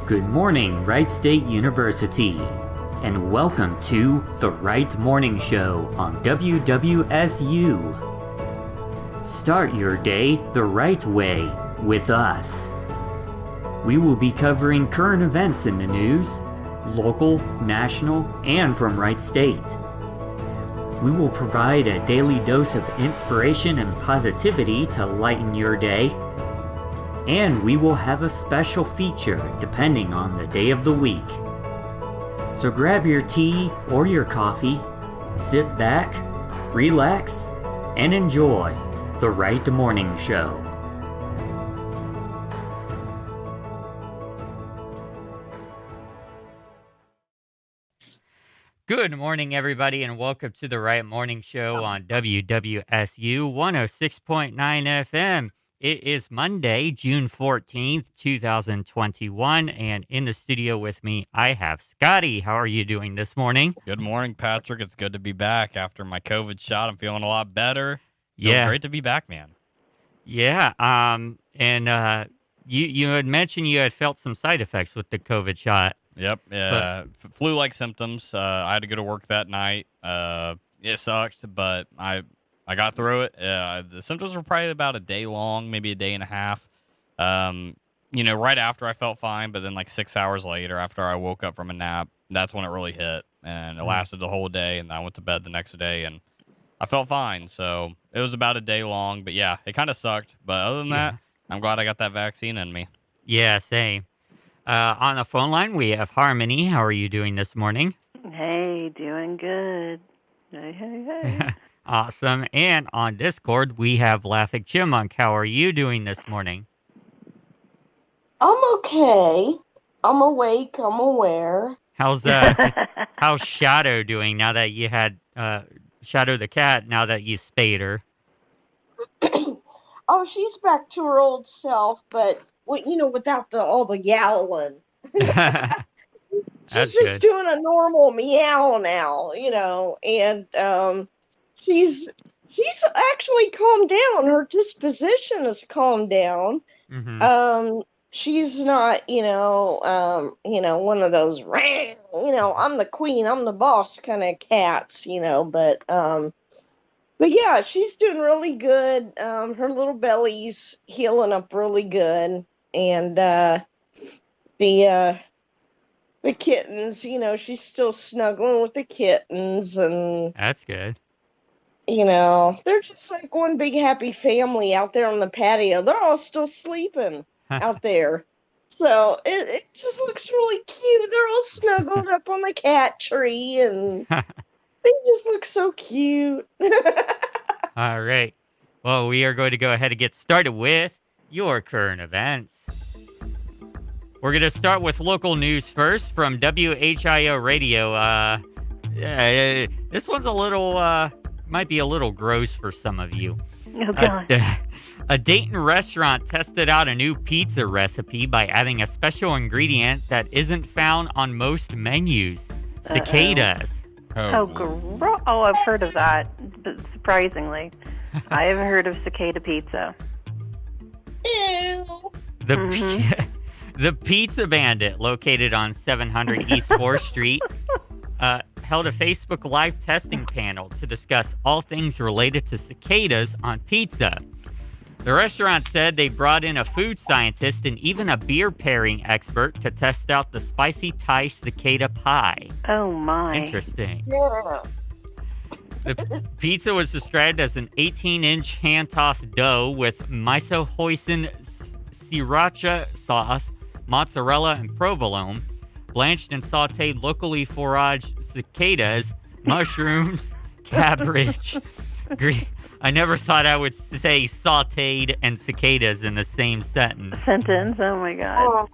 Good morning, Wright State University, and welcome to the Wright Morning Show on WWSU. Start your day the right way with us. We will be covering current events in the news, local, national, and from Wright State. We will provide a daily dose of inspiration and positivity to lighten your day. And we will have a special feature depending on the day of the week. So grab your tea or your coffee, sit back, relax, and enjoy the Wright Morning Show. Good morning, everybody, and welcome to the Wright Morning Show on WWSU 106.9 FM. It is Monday, June 14th, 2021, and in the studio with me, I have Scotty. How are you doing this morning? Good morning, Patrick. It's good to be back after my COVID shot. I'm feeling a lot better. Feels great to be back, man. Yeah, you had mentioned you had felt some side effects with the COVID shot. Yep, yeah, flu-like symptoms. I had to go to work that night. It sucked, but I got through it. The symptoms were probably about a day long, maybe a day and a half. Right after I felt fine, but then like 6 hours later, after I woke up from a nap, that's when it really hit. And it lasted the whole day, and I went to bed the next day, and I felt fine. So it was about a day long, but yeah, it kind of sucked. But other than that, I'm glad I got that vaccine in me. Yeah, same. On the phone line, we have Harmony. How are you doing this morning? Hey, doing good. Hey. Awesome. And on Discord, we have Laughing Chipmunk. How are you doing this morning? I'm okay. I'm awake. I'm aware. How's Shadow doing now that you had Shadow the cat? Now that you spayed her? Oh, she's back to her old self, but without all the yowling. She's just doing a normal meow now, and she's actually calmed down. Her disposition has calmed down. Mm-hmm. She's not, one of those, I'm the queen, I'm the boss kind of cats, but yeah, she's doing really good. Her little belly's healing up really good. And the kittens, she's still snuggling with the kittens, and that's good. They're just like one big happy family out there on the patio. They're all still sleeping out there. So it just looks really cute. They're all snuggled up on the cat tree, and they just look so cute. All right. Well, we are going to go ahead and get started with your current events. We're going to start with local news first from WHIO Radio. This one's might be a little gross for some of you. Oh, God. A Dayton restaurant tested out a new pizza recipe by adding a special ingredient that isn't found on most menus: cicadas. Oh, gross. Oh, I've heard of that, but surprisingly. I have heard of cicada pizza. Ew. The Pizza Bandit, located on 700 East 4th Street, held a Facebook Live testing panel to discuss all things related to cicadas on pizza. The restaurant said they brought in a food scientist and even a beer pairing expert to test out the spicy Thai cicada pie. Oh, my. Interesting. Yeah. The pizza was described as an 18-inch hand-tossed dough with miso hoisin sriracha sauce, mozzarella, and provolone, blanched and sautéed locally foraged cicadas, mushrooms, cabbage, I never thought I would say sautéed and cicadas in the same sentence. Oh, my God.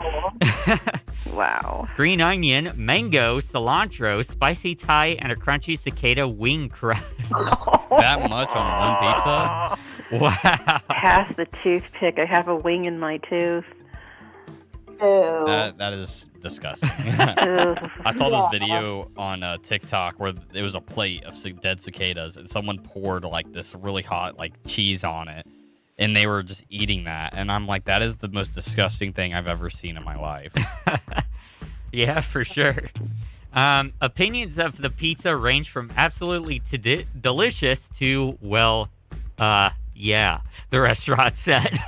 Wow. Green onion, mango, cilantro, spicy Thai, and a crunchy cicada wing crust. That much on one pizza? Wow. Pass the toothpick. I have a wing in my tooth. Ew. That is disgusting. I saw this video on TikTok where it was a plate of dead cicadas, and someone poured like this really hot cheese on it, and they were just eating that. And I'm like, that is the most disgusting thing I've ever seen in my life. Yeah, for sure. Opinions of the pizza range from absolutely delicious to, well, yeah, the restaurant said.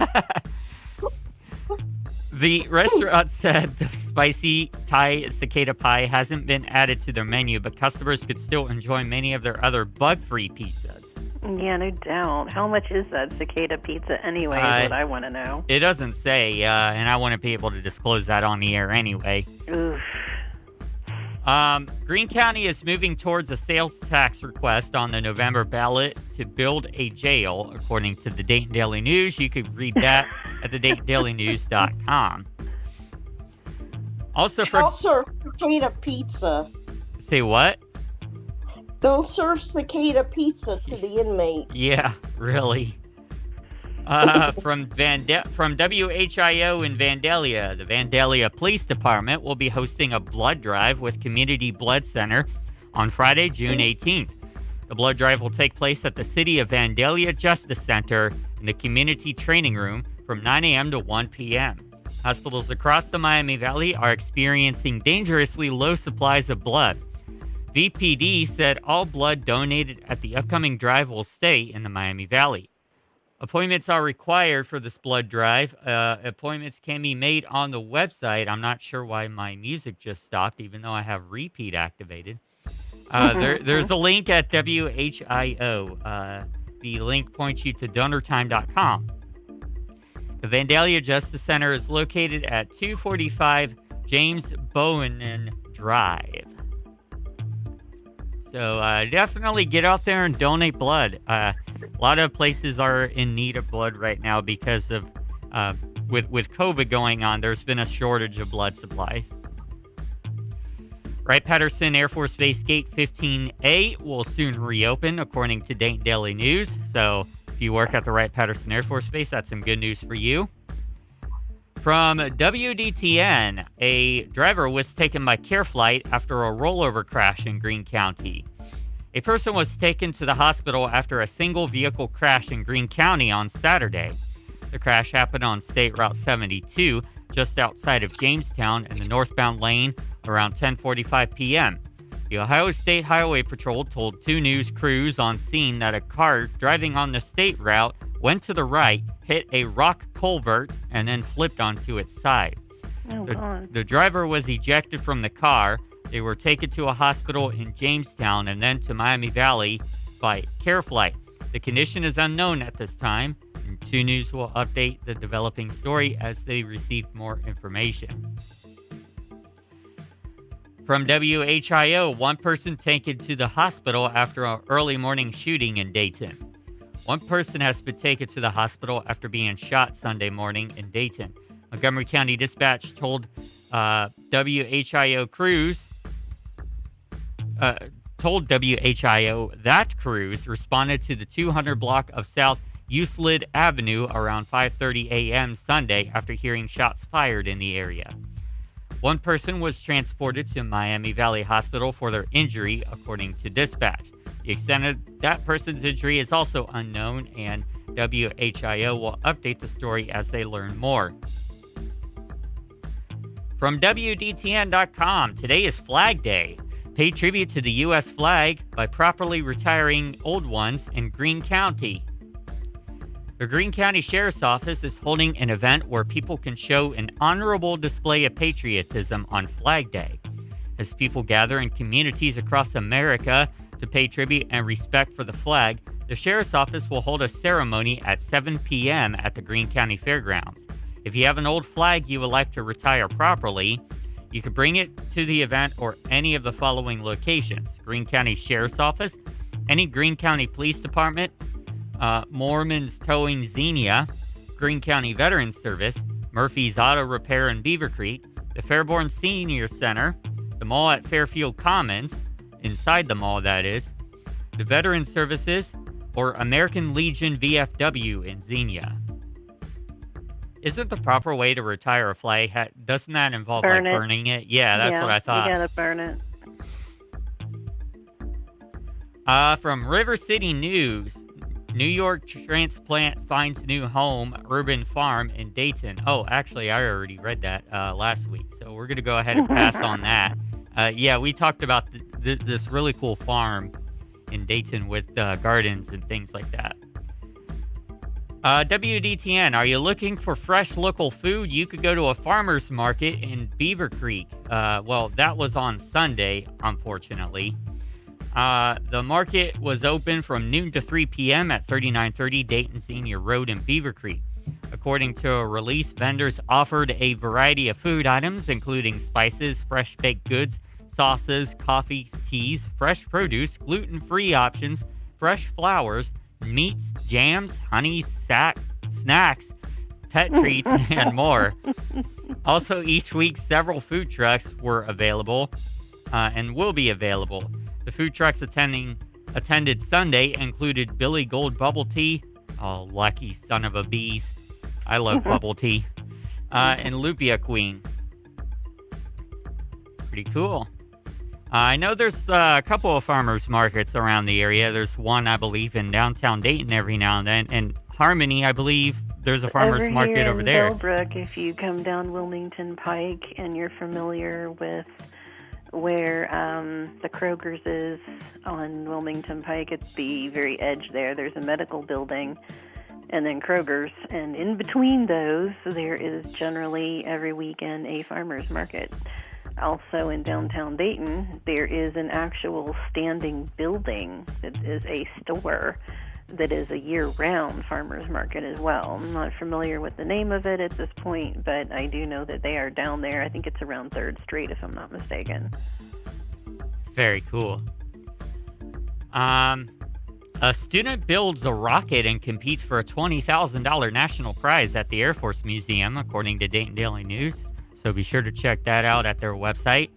The restaurant said the spicy Thai cicada pie hasn't been added to their menu, but customers could still enjoy many of their other bug-free pizzas. Yeah, no doubt. How much is that cicada pizza anyway, is what I want to know. It doesn't say, and I wouldn't be able to disclose that on the air anyway. Oof. Greene County is moving towards a sales tax request on the November ballot to build a jail, according to the Dayton Daily News. You could read that at the DaytonDailyNews.com. Also, They'll serve cicada pizza. Say what? They'll serve cicada pizza to the inmates. Yeah, really. From WHIO in Vandalia, the Vandalia Police Department will be hosting a blood drive with Community Blood Center on Friday, June 18th. The blood drive will take place at the City of Vandalia Justice Center in the Community Training Room from 9 a.m. to 1 p.m. Hospitals across the Miami Valley are experiencing dangerously low supplies of blood. VPD said all blood donated at the upcoming drive will stay in the Miami Valley. Appointments are required for this blood drive. Appointments can be made on the website. I'm not sure why my music just stopped, even though I have repeat activated. There's a link at WHIO. The link points you to donortime.com. The Vandalia Justice Center is located at 245 James Bowen Drive. So definitely get out there and donate blood. A lot of places are in need of blood right now because of with COVID going on. There's been a shortage of blood supplies. Wright-Patterson Air Force Base Gate 15A will soon reopen, according to Dayton Daily News. So if you work at the Wright-Patterson Air Force Base, that's some good news for you. From WDTN, a driver was taken by care flight after a rollover crash in Greene County. A person was taken to the hospital after a single vehicle crash in Greene County on Saturday. The crash happened on State Route 72, just outside of Jamestown in the northbound lane around 10:45 p.m. The Ohio State Highway Patrol told 2 News crews on scene that a car driving on the state route went to the right, hit a rock culvert, and then flipped onto its side. The driver was ejected from the car. They were taken to a hospital in Jamestown and then to Miami Valley by CareFlight. The condition is unknown at this time, and 2 News will update the developing story as they receive more information. From WHIO, one person taken to the hospital after an early morning shooting in Dayton. One person has been taken to the hospital after being shot Sunday morning in Dayton. Montgomery County Dispatch told WHIO that crews responded to the 200 block of South Euclid Avenue around 5:30 a.m. Sunday after hearing shots fired in the area. One person was transported to Miami Valley Hospital for their injury, according to dispatch. The extent of that person's injury is also unknown, and WHIO will update the story as they learn more. From WDTN.com, today is Flag Day. Pay tribute to the U.S. flag by properly retiring old ones in Greene County. The Greene County Sheriff's Office is holding an event where people can show an honorable display of patriotism on Flag Day. As people gather in communities across America to pay tribute and respect for the flag, the Sheriff's Office will hold a ceremony at 7 p.m. at the Greene County Fairgrounds. If you have an old flag you would like to retire properly, you can bring it to the event or any of the following locations: Greene County Sheriff's Office, any Greene County Police Department, Mormon's Towing Xenia, Greene County Veterans Service, Murphy's Auto Repair in Beaver Creek, the Fairborn Senior Center, the mall at Fairfield Commons, inside the mall that is, the Veterans Services, or American Legion VFW in Xenia. Isn't the proper way to retire a flag, doesn't that involve burning it? Yeah, that's what I thought. You gotta burn it. From River City News, New York transplant finds new home, urban farm in Dayton. Oh, actually, I already read that last week, so So we're going to go ahead and pass on that. Yeah, we talked about this really cool farm in Dayton with gardens and things like that. WDTN, are you looking for fresh local food? You could go to a farmer's market in Beaver Creek. Well, that was on Sunday, unfortunately. The market was open from noon to 3 p.m. at 3930 Dayton Senior Road in Beaver Creek. According to a release, vendors offered a variety of food items, including spices, fresh baked goods, sauces, coffees, teas, fresh produce, gluten-free options, fresh flowers, meats, jams, honeys, snacks, pet treats, and more. Also, each week, several food trucks were available and will be available. The food trucks attended Sunday included Billy Gold Bubble Tea. Oh, lucky son of a bees. I love bubble tea. And Lupia Queen. Pretty cool. I know there's a couple of farmers markets around the area. There's one, I believe, in downtown Dayton every now and then. And Harmony, I believe, there's a farmers market over there. Bellbrook, if you come down Wilmington Pike and you're familiar with where the Kroger's is on Wilmington Pike, at the very edge there, there's a medical building and then Kroger's. And in between those, there is generally every weekend a farmer's market. Also in downtown Dayton, there is an actual standing building that is a store that is a year-round farmer's market as well. I'm not familiar with the name of it at this point, but I do know that they are down there. I think it's around 3rd Street, if I'm not mistaken. Very cool. A student builds a rocket and competes for a $20,000 national prize at the Air Force Museum, according to Dayton Daily News. So be sure to check that out at their website.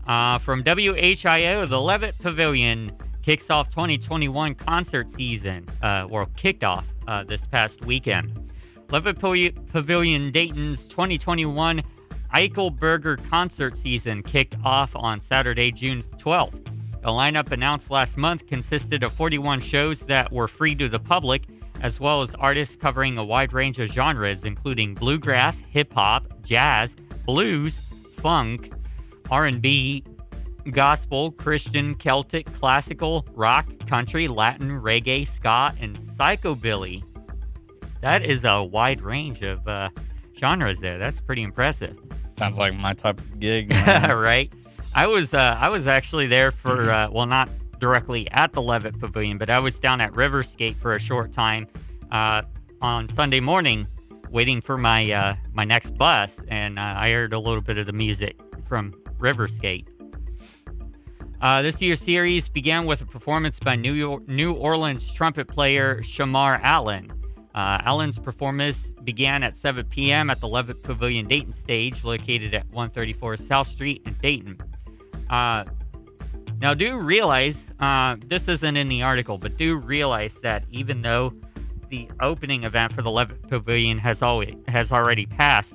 From WHIO, the Levitt Pavilion kicks off 2021 concert season, kicked off this past weekend. Levitt Pavilion Dayton's 2021 Eichelberger concert season kicked off on Saturday, June 12th. The lineup announced last month consisted of 41 shows that were free to the public, as well as artists covering a wide range of genres, including bluegrass, hip-hop, jazz, blues, funk, R&B, gospel, Christian, Celtic, classical, rock, country, Latin, reggae, ska, and psychobilly. That is a wide range of genres there. That's pretty impressive. Sounds like my type of gig. Right? I was actually there for, not directly at the Levitt Pavilion, but I was down at Riverskate for a short time on Sunday morning waiting for my my next bus, and I heard a little bit of the music from Riverskate. This year's series began with a performance by New Orleans trumpet player Shamar Allen. Allen's performance began at 7 p.m. at the Levitt Pavilion Dayton stage, located at 134 South Street in Dayton. Now, do realize, this isn't in the article, but do realize that even though the opening event for the Levitt Pavilion has already passed,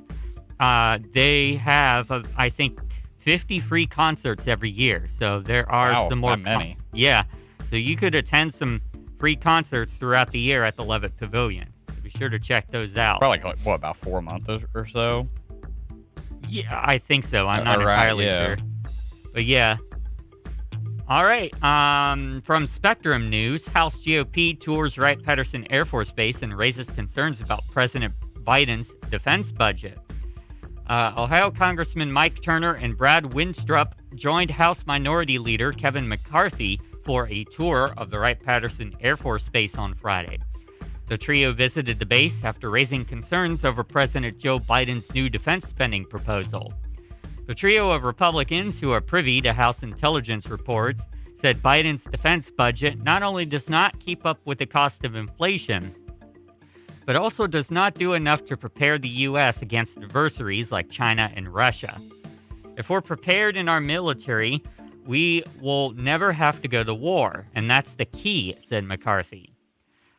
they have, I think, 50 free concerts every year. So there are some more. Not many. Yeah. So you could attend some free concerts throughout the year at the Levitt Pavilion. So be sure to check those out. Probably about 4 months or so? Yeah, I think so. I'm not entirely sure. But yeah. All right. From Spectrum News, House GOP tours Wright-Patterson Air Force Base and raises concerns about President Biden's defense budget. Ohio Congressman Mike Turner and Brad Winstrup joined House Minority Leader Kevin McCarthy for a tour of the Wright-Patterson Air Force Base on Friday. The trio visited the base after raising concerns over President Joe Biden's new defense spending proposal. The trio of Republicans who are privy to House intelligence reports said Biden's defense budget not only does not keep up with the cost of inflation, but also does not do enough to prepare the U.S. against adversaries like China and Russia. If we're prepared in our military, we will never have to go to war, and that's the key, said McCarthy.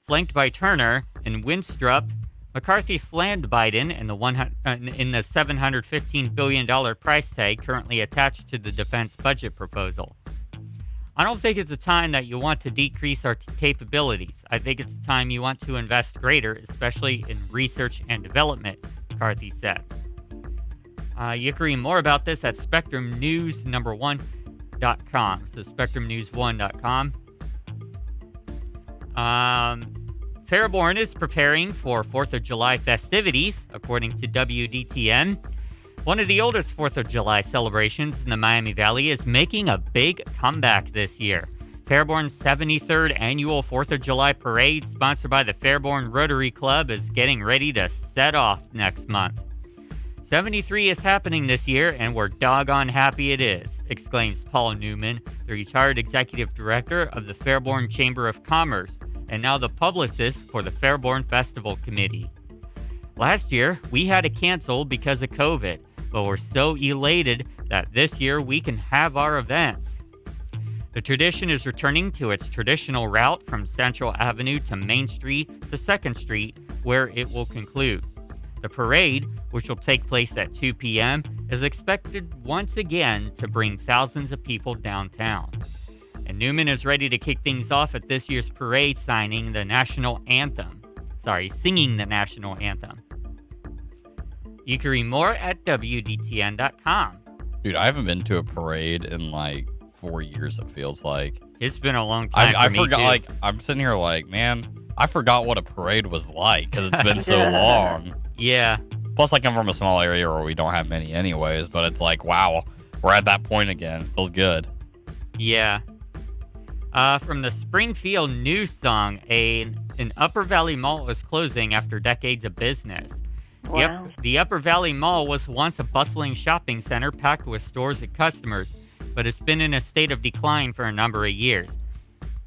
Flanked by Turner and Winstrup, McCarthy slammed Biden in the $715 billion price tag currently attached to the defense budget proposal. I don't think it's a time that you want to decrease our capabilities. I think it's a time you want to invest greater, especially in research and development, McCarthy said. You can read more about this at SpectrumNews1.com. So SpectrumNews1.com. Fairborn is preparing for 4th of July festivities, according to WDTN. One of the oldest 4th of July celebrations in the Miami Valley is making a big comeback this year. Fairborn's 73rd annual 4th of July parade, sponsored by the Fairborn Rotary Club, is getting ready to set off next month. 73 is happening this year, and we're doggone happy it is, exclaims Paul Newman, the retired executive director of the Fairborn Chamber of Commerce, and now the publicist for the Fairborn Festival Committee. Last year, we had to cancel because of COVID, but we're so elated that this year we can have our events. The tradition is returning to its traditional route from Central Avenue to Main Street to 2nd Street, where it will conclude. The parade, which will take place at 2 p.m., is expected once again to bring thousands of people downtown. And Newman is ready to kick things off at this year's parade, singing the national anthem. You can read more at WDTN.com. Dude, I haven't been to a parade in like 4 years, it feels like. It's been a long time I for me, forgot, too. like, I'm sitting here like, man, I forgot what a parade was like because it's been so long. Yeah. Plus, I come from a small area where we don't have many anyways, but it's like, wow, we're at that point again. Feels good. Yeah. From the Springfield News Song, an Upper Valley Mall is closing after decades of business. Wow. The Upper Valley Mall was once a bustling shopping center packed with stores and customers, but it's been in a state of decline for a number of years.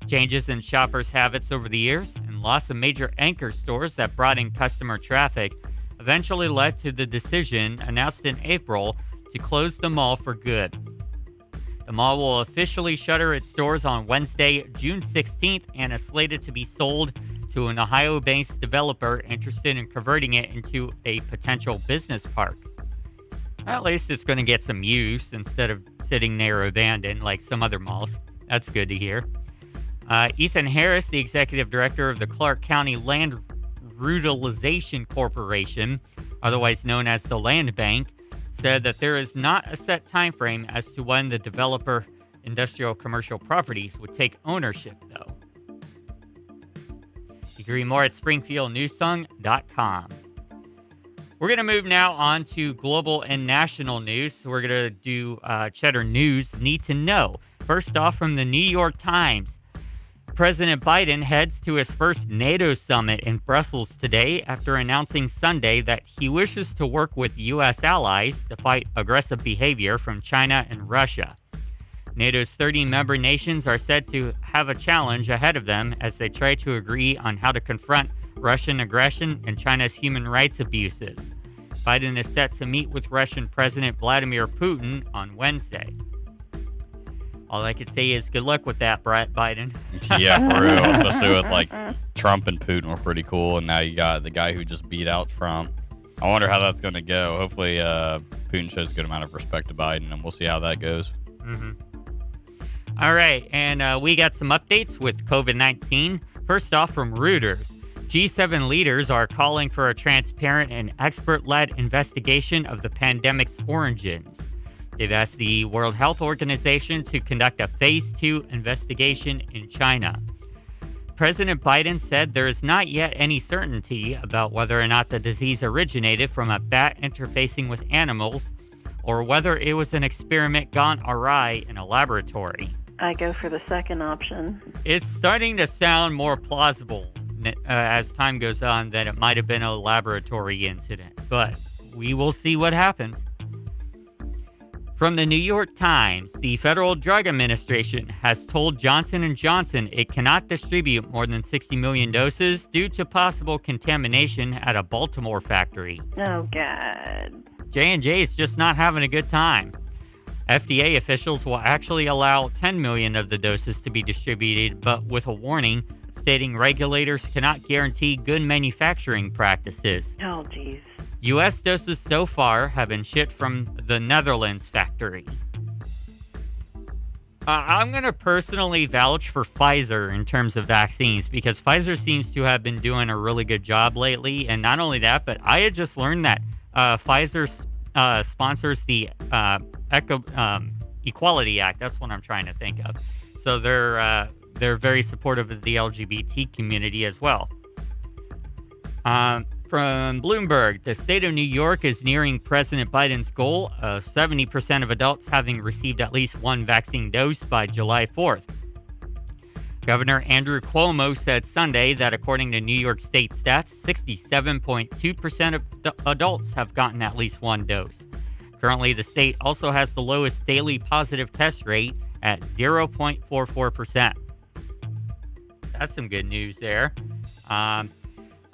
Changes in shoppers' habits over the years and loss of major anchor stores that brought in customer traffic eventually led to the decision announced in April to close the mall for good. The mall will officially shutter its doors on Wednesday, June 16th, and is slated to be sold to an Ohio-based developer interested in converting it into a potential business park. At least it's going to get some use instead of sitting there abandoned like some other malls. That's good to hear. Ethan Harris, the executive director of the Clark County Land Reutilization Corporation, otherwise known as the Land Bank, said that there is not a set time frame as to when the developer industrial commercial properties would take ownership, though. You can read more at springfieldnewssong.com. We're going to move now on to global and national news. So we're going to do Cheddar News Need to Know. First off, from the New York Times. President Biden heads to his first NATO summit in Brussels today after announcing Sunday that he wishes to work with U.S. allies to fight aggressive behavior from China and Russia. NATO's 30 member nations are said to have a challenge ahead of them as they try to agree on how to confront Russian aggression and China's human rights abuses. Biden is set to meet with Russian President Vladimir Putin on Wednesday. All I could say is good luck with that, Biden. Yeah, for real. Especially with like Trump and Putin were pretty cool, and now you got the guy who just beat out Trump. I wonder how that's going to go. Hopefully, Putin shows a good amount of respect to Biden, and we'll see how that goes. Mm-hmm. All right, and we got some updates with COVID-19. First off, from Reuters. G7 leaders are calling for a transparent and expert-led investigation of the pandemic's origins. They've asked the World Health Organization to conduct a Phase 2 investigation in China. President Biden said there is not yet any certainty about whether or not the disease originated from a bat interfacing with animals or whether it was an experiment gone awry in a laboratory. I go for the second option. It's starting to sound more plausible as time goes on that it might have been a laboratory incident, but we will see what happens. From the New York Times, the Federal Drug Administration has told Johnson & Johnson it cannot distribute more than 60 million doses due to possible contamination at a Baltimore factory. Oh, God. J&J is just not having a good time. FDA officials will actually allow 10 million of the doses to be distributed, but with a warning stating regulators cannot guarantee good manufacturing practices. Oh, geez. U.S. doses so far have been shipped from the Netherlands factory. I'm going to personally vouch for Pfizer in terms of vaccines because Pfizer seems to have been doing a really good job lately. And not only that, but I had just learned that Pfizer's sponsors the Equality Act. That's what I'm trying to think of. So they're very supportive of the LGBT community as well. From Bloomberg, the state of New York is nearing President Biden's goal of 70% of adults having received at least one vaccine dose by July 4th. Governor Andrew Cuomo said Sunday that according to New York State stats, 67.2% of adults have gotten at least one dose. Currently, the state also has the lowest daily positive test rate at 0.44%. That's some good news there.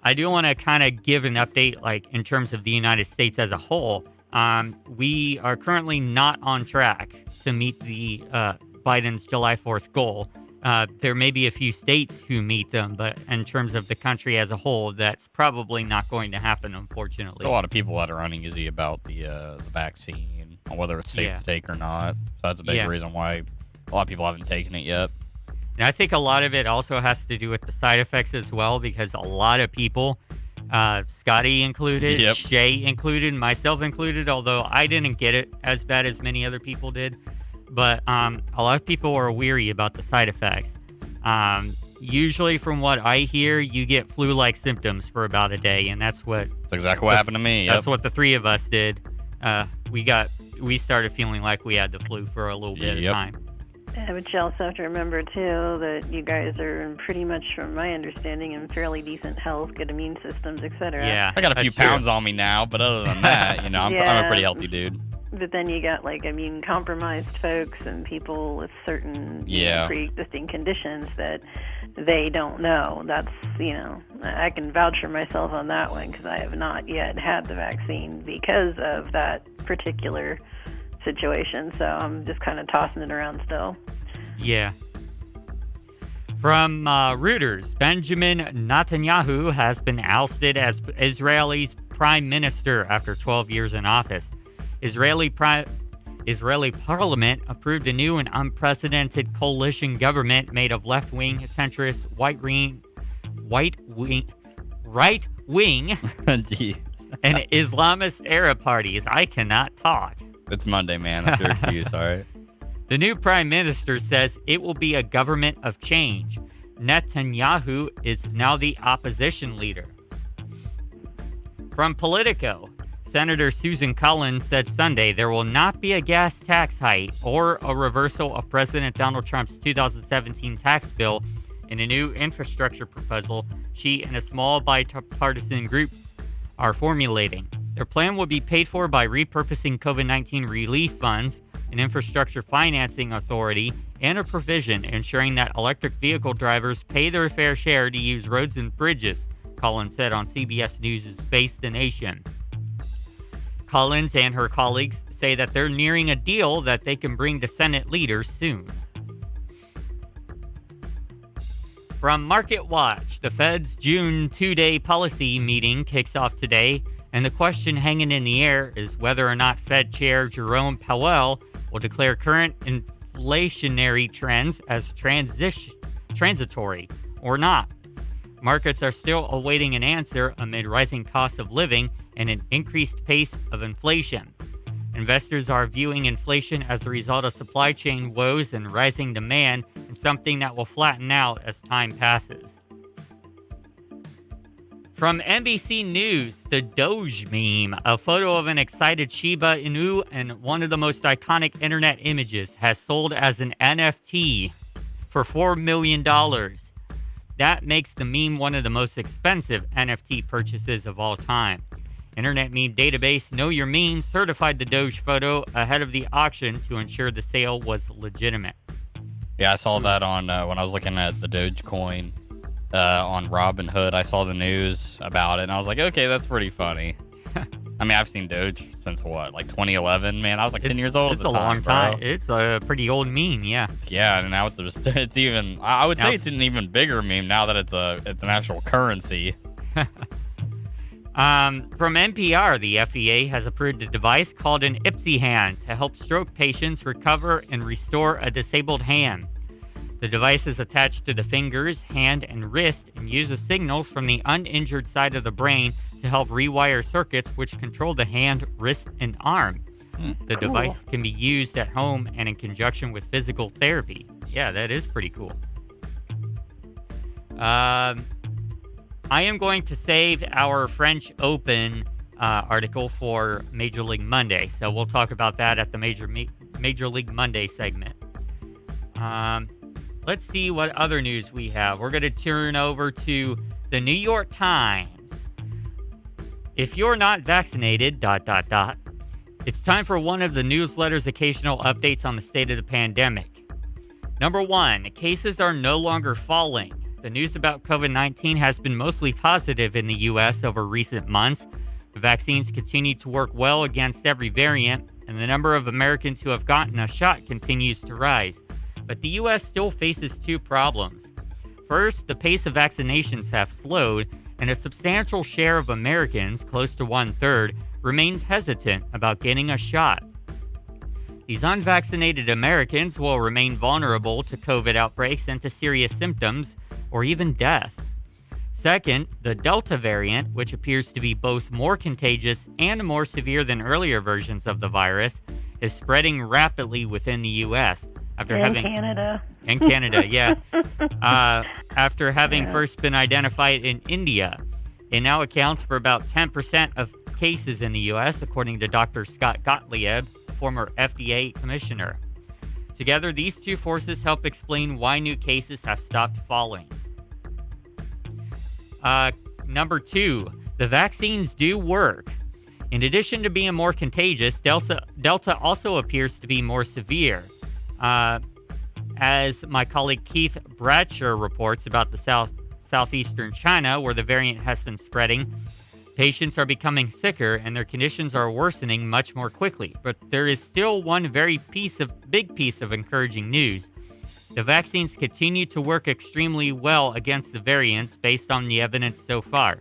I do want to kind of give an update, like in terms of the United States as a whole. We are currently not on track to meet the Biden's July 4th goal. There may be a few states who meet them, but in terms of the country as a whole, that's probably not going to happen, unfortunately. A lot of people that are uneasy about the vaccine, whether it's safe to take or not. So that's a big reason why a lot of people haven't taken it yet. And I think a lot of it also has to do with the side effects as well, because a lot of people, Scotty included, Shay included, myself included, although I didn't get it as bad as many other people did. But a lot of people are weary about the side effects. Usually, from what I hear, you get flu-like symptoms for about a day, and that's exactly what happened to me. That's what the three of us did. We started feeling like we had the flu for a little bit of time. Yeah, but you also have to remember, too, that you guys are pretty much, from my understanding, in fairly decent health, good immune systems, etc. Yeah, I got a few pounds on me now, but other than that, I'm a pretty healthy dude. But then you got, like, immune-compromised folks and people with certain pre-existing conditions that they don't know. That's, I can vouch for myself on that one because I have not yet had the vaccine because of that particular situation, so I'm just kind of tossing it around still. Yeah. From Reuters, Benjamin Netanyahu has been ousted as Israel's prime minister after 12 years in office. Israeli parliament approved a new and unprecedented coalition government made of left-wing, centrist, right-wing, and Islamist Arab parties. I cannot talk. It's Monday, man. That's your excuse, all right? The new prime minister says it will be a government of change. Netanyahu is now the opposition leader. From Politico, Senator Susan Collins said Sunday there will not be a gas tax hike or a reversal of President Donald Trump's 2017 tax bill in a new infrastructure proposal she and a small bipartisan group are formulating. Their plan will be paid for by repurposing COVID-19 relief funds, an infrastructure financing authority, and a provision ensuring that electric vehicle drivers pay their fair share to use roads and bridges, Collins said on CBS News' Face the Nation. Collins and her colleagues say that they're nearing a deal that they can bring to Senate leaders soon. From Market Watch, the Fed's June 2-day policy meeting kicks off today, and the question hanging in the air is whether or not Fed Chair Jerome Powell will declare current inflationary trends as transitory or not. Markets are still awaiting an answer amid rising costs of living and an increased pace of inflation. Investors are viewing inflation as a result of supply chain woes and rising demand and something that will flatten out as time passes. From NBC News, the Doge meme, a photo of an excited Shiba Inu and one of the most iconic internet images, has sold as an NFT for $4 million. That makes the meme one of the most expensive NFT purchases of all time. Internet meme database Know Your Meme certified the Doge photo ahead of the auction to ensure the sale was legitimate. Yeah, I saw that on when I was looking at the Dogecoin on Robinhood. I saw the news about it, and I was like, okay, that's pretty funny. I mean, I've seen Doge since what, like 2011? Man, I was like 10 years old at the time. It's a long time. Bro. It's a pretty old meme, yeah. Yeah, and now it's even. I would say it's an even bigger meme now that it's an actual currency. From NPR, the FDA has approved a device called an IPSI hand to help stroke patients recover and restore a disabled hand. The device is attached to the fingers, hand, and wrist and uses signals from the uninjured side of the brain to help rewire circuits which control the hand, wrist, and arm. The device can be used at home and in conjunction with physical therapy. Yeah, that is pretty cool. I am going to save our French Open article for Major League Monday, so we'll talk about that at the Major League Monday segment. Let's see what other news we have. We're going to turn over to the New York Times. If you're not vaccinated, ... It's time for one of the newsletter's occasional updates on the state of the pandemic. Number 1, cases are no longer falling. The news about COVID-19 has been mostly positive in the U.S. over recent months. The vaccines continue to work well against every variant, and the number of Americans who have gotten a shot continues to rise. But the U.S. still faces 2 problems. First, the pace of vaccinations have slowed, and a substantial share of Americans, close to 1/3, remains hesitant about getting a shot. These unvaccinated Americans will remain vulnerable to COVID outbreaks and to serious symptoms, or even death. Second, the Delta variant, which appears to be both more contagious and more severe than earlier versions of the virus, is spreading rapidly within the U.S. Canada. In Canada, yeah. After having first been identified in India. It now accounts for about 10% of cases in the U.S., according to Dr. Scott Gottlieb, former FDA commissioner. Together, these 2 forces help explain why new cases have stopped falling. Number 2, the vaccines do work. In addition to being more contagious, Delta also appears to be more severe. As my colleague Keith Bradshaw reports about the southeastern China, where the variant has been spreading, patients are becoming sicker and their conditions are worsening much more quickly. But there is still one big piece of encouraging news. The vaccines continue to work extremely well against the variants based on the evidence so far.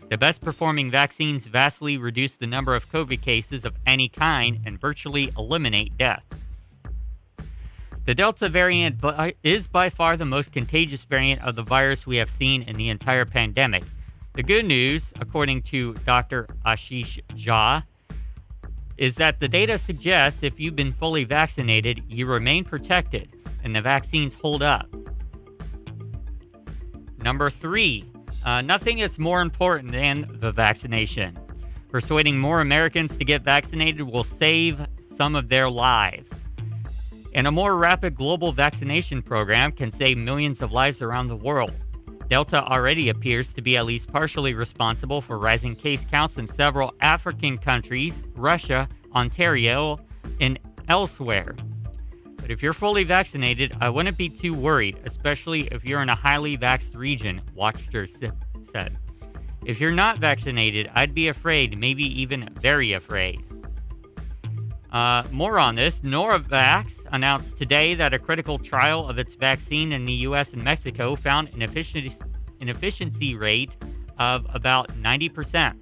The best performing vaccines vastly reduce the number of COVID cases of any kind and virtually eliminate death. The Delta variant is by far the most contagious variant of the virus we have seen in the entire pandemic. The good news, according to Dr. Ashish Jha, is that the data suggests if you've been fully vaccinated, you remain protected, and the vaccines hold up. Number 3, nothing is more important than the vaccination. Persuading more Americans to get vaccinated will save some of their lives. And a more rapid global vaccination program can save millions of lives around the world. Delta already appears to be at least partially responsible for rising case counts in several African countries, Russia, Ontario, and elsewhere. But if you're fully vaccinated, I wouldn't be too worried, especially if you're in a highly vaxxed region, Watcher said. If you're not vaccinated, I'd be afraid, maybe even very afraid. More on this. Novavax announced today that a critical trial of its vaccine in the U.S. and Mexico found an efficiency rate of about 90%.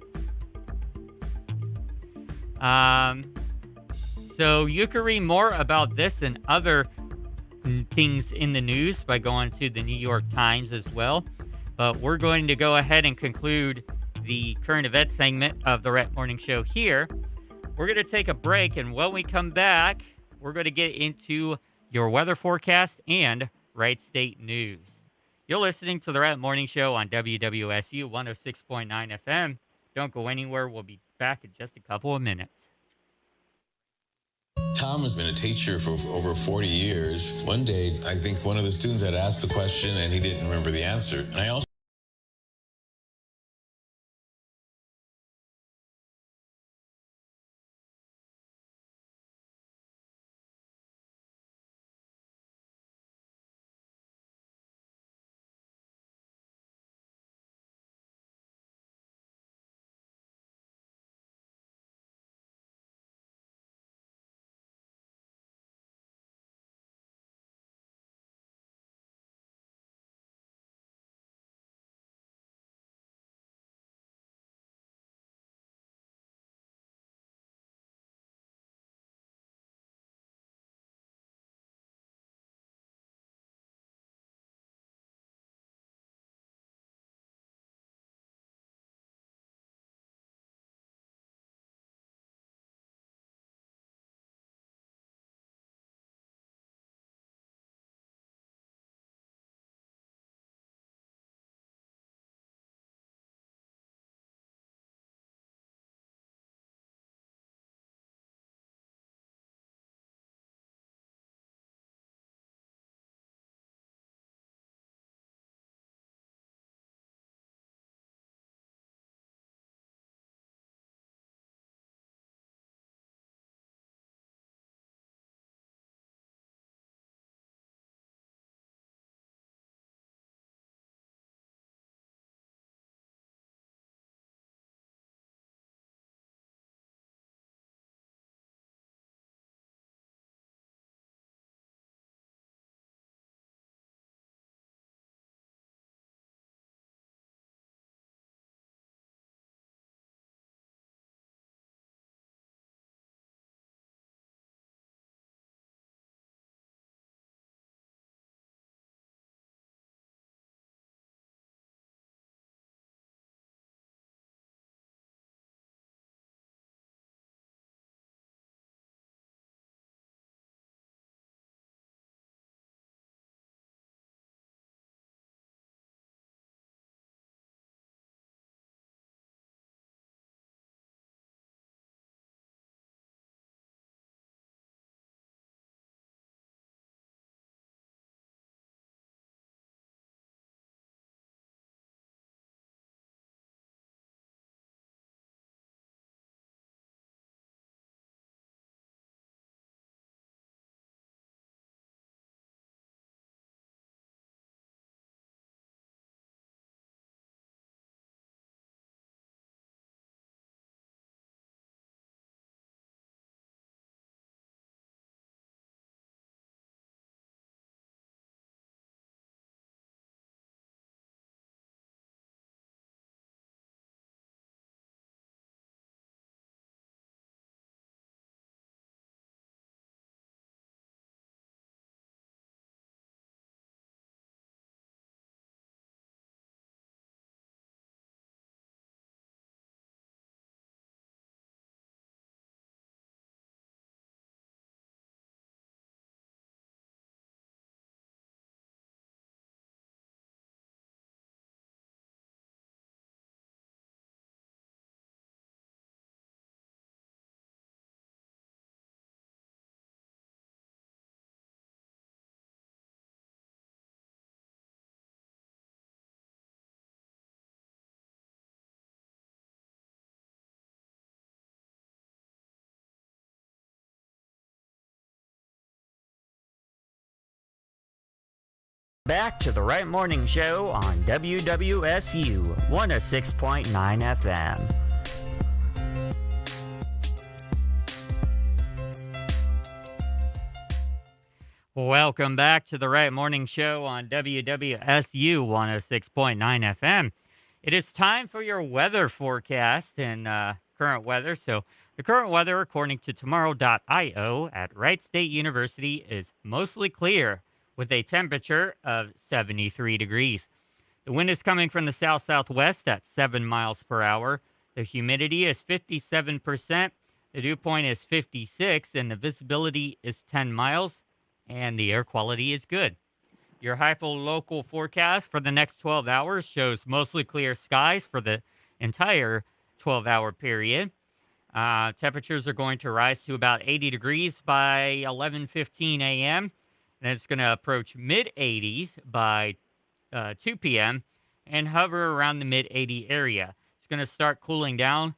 So you can read more about this and other things in the news by going to the New York Times as well. But we're going to go ahead and conclude the current event segment of the Wright Morning Show here. We're going to take a break, and when we come back, we're going to get into your weather forecast and Wright State news. You're listening to the Wright Morning Show on WWSU 106.9 FM. Don't go anywhere. We'll be back in just a couple of minutes. Tom has been a teacher for over 40 years. One day, I think one of the students had asked the question and he didn't remember the answer. And I also Back to the Right Morning Show on WWSU 106.9 FM. Welcome back to the Right Morning Show on WWSU 106.9 FM. It is time for your weather forecast and current weather. So the current weather, according to tomorrow.io at Wright State University, is mostly clear with a temperature of 73 degrees. The wind is coming from the south-southwest at 7 miles per hour. The humidity is 57%. The dew point is 56, and the visibility is 10 miles. And the air quality is good. Your hyperlocal forecast for the next 12 hours shows mostly clear skies for the entire 12-hour period. Temperatures are going to rise to about 80 degrees by 11:15 a.m. And it's going to approach mid-80s by 2 p.m. and hover around the mid-80 area. It's going to start cooling down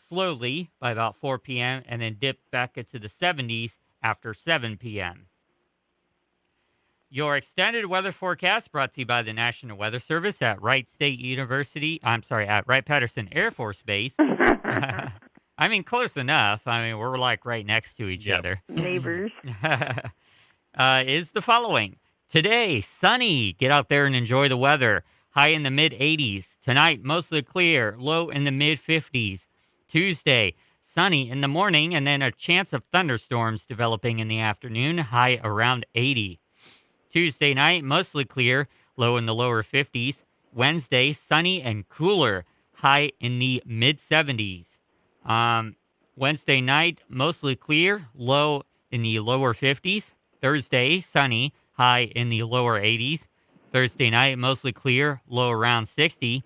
slowly by about 4 p.m. and then dip back into the 70s after 7 p.m. Your extended weather forecast brought to you by the National Weather Service at Wright State University. At Wright-Patterson Air Force Base. I mean, close enough. I mean, we're like right next to each other. Neighbors. Is the following. Today, sunny. Get out there and enjoy the weather. High in the mid-80s. Tonight, mostly clear. Low in the mid-50s. Tuesday, sunny in the morning and then a chance of thunderstorms developing in the afternoon. High around 80. Tuesday night, mostly clear, low in the lower 50s. Wednesday, sunny and cooler, high in the mid-70s. Wednesday night, mostly clear, low in the lower 50s. Thursday, sunny, high in the lower 80s. Thursday night, mostly clear, low around 60.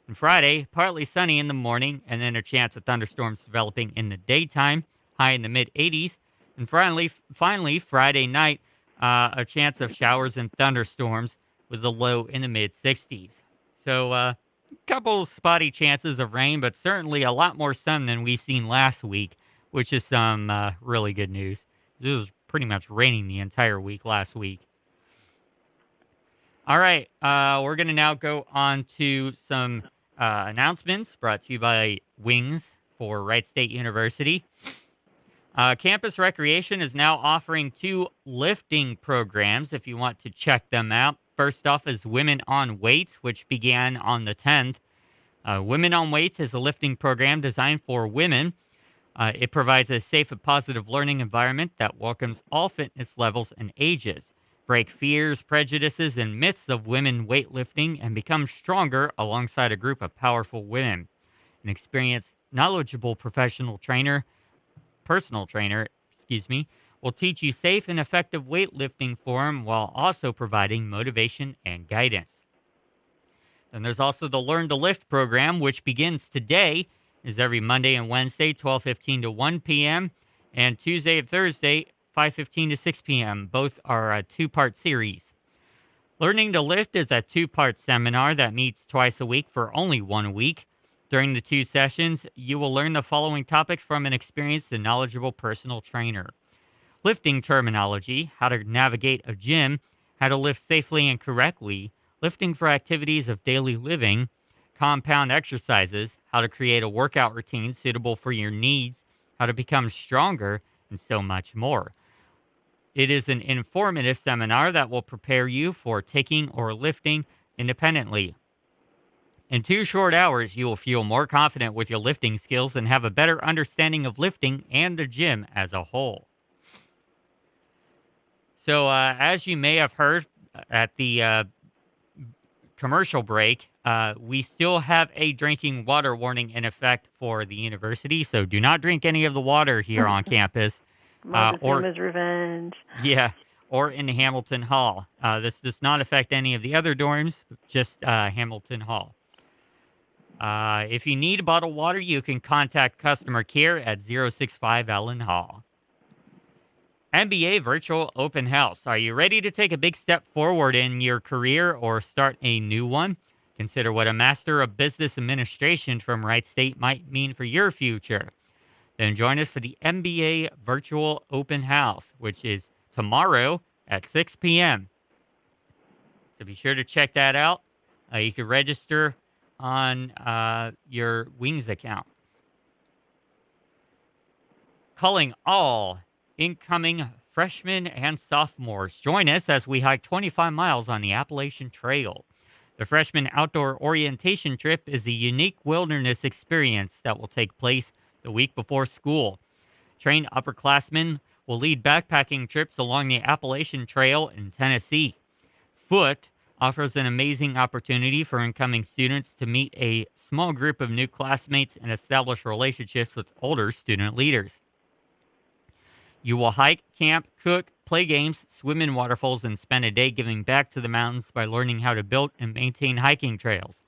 And Friday, partly sunny in the morning, and then a chance of thunderstorms developing in the daytime, high in the mid-80s. And finally, Friday night, a chance of showers and thunderstorms with a low in the mid-60s. So a couple spotty chances of rain, but certainly a lot more sun than we've seen last week, which is some really good news. It was pretty much raining the entire week last week. All right, we're going to now go on to some announcements brought to you by Wings for Wright State University. Campus Recreation is now offering 2 lifting programs if you want to check them out. First off is Women on Weights, which began on the 10th. Women on Weights is a lifting program designed for women. It provides a safe and positive learning environment that welcomes all fitness levels and ages. Break fears, prejudices, and myths of women weightlifting and become stronger alongside a group of powerful women. An experienced, knowledgeable personal trainer, will teach you safe and effective weightlifting form while also providing motivation and guidance. Then there's also the Learn to Lift program, which begins today, is every Monday and Wednesday, 12:15 to 1 p.m., and Tuesday and Thursday, 5:15 to 6 p.m. Both are a 2-part series. Learning to Lift is a 2-part seminar that meets twice a week for only 1 week. During the 2 sessions, you will learn the following topics from an experienced and knowledgeable personal trainer. Lifting terminology, how to navigate a gym, how to lift safely and correctly, lifting for activities of daily living, compound exercises, how to create a workout routine suitable for your needs, how to become stronger, and so much more. It is an informative seminar that will prepare you for taking or lifting independently. In 2 short hours, you will feel more confident with your lifting skills and have a better understanding of lifting and the gym as a whole. So, as you may have heard at the commercial break, we still have a drinking water warning in effect for the university. So, do not drink any of the water here on campus. Or his revenge. Yeah, or in Hamilton Hall. This does not affect any of the other dorms, just Hamilton Hall. If you need bottled water, you can contact customer care at 065 Allen Hall. MBA Virtual Open House. Are you ready to take a big step forward in your career or start a new one? Consider what a Master of Business Administration from Wright State might mean for your future. Then join us for the MBA Virtual Open House, which is tomorrow at 6 p.m. So be sure to check that out. You can register on your Wings account. Calling all incoming freshmen and sophomores. Join us as we hike 25 miles on the Appalachian Trail. The freshman outdoor orientation trip is a unique wilderness experience that will take place the week before school. Trained upperclassmen will lead backpacking trips along the Appalachian Trail in Tennessee. Foot offers an amazing opportunity for incoming students to meet a small group of new classmates and establish relationships with older student leaders. You will hike, camp, cook, play games, swim in waterfalls, and spend a day giving back to the mountains by learning how to build and maintain hiking trails.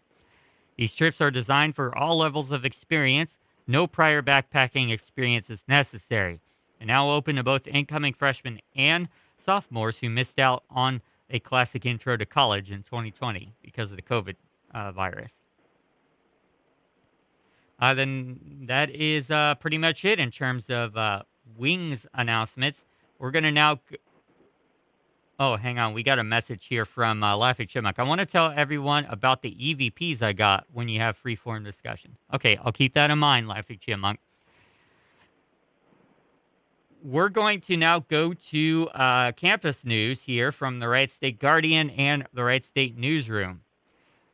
These trips are designed for all levels of experience. No prior backpacking experience is necessary. And now open to both incoming freshmen and sophomores who missed out on a classic intro to college in 2020 because of the COVID virus. Then that is pretty much it in terms of Wings announcements. We're going to now... Oh, hang on. We got a message here from Laughing Chipmunk. I want to tell everyone about the EVPs I got when you have free-form discussion. Okay, I'll keep that in mind, Laughing Chipmunk. We're going to now go to campus news here from the Wright State Guardian and the Wright State Newsroom.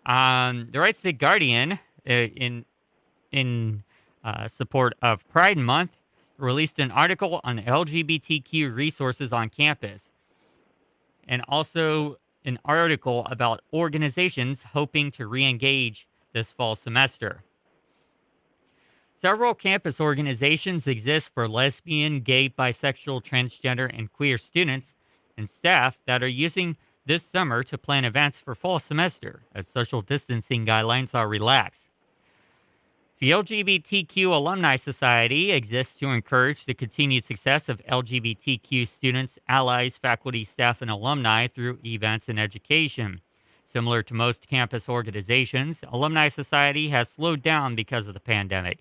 The Wright State Guardian, in support of Pride Month, released an article on LGBTQ resources on campus, and also an article about organizations hoping to re-engage this fall semester. Several campus organizations exist for lesbian, gay, bisexual, transgender, and queer students and staff that are using this summer to plan events for fall semester as social distancing guidelines are relaxed. The LGBTQ Alumni Society exists to encourage the continued success of LGBTQ students, allies, faculty, staff, and alumni through events and education. Similar to most campus organizations, Alumni Society has slowed down because of the pandemic.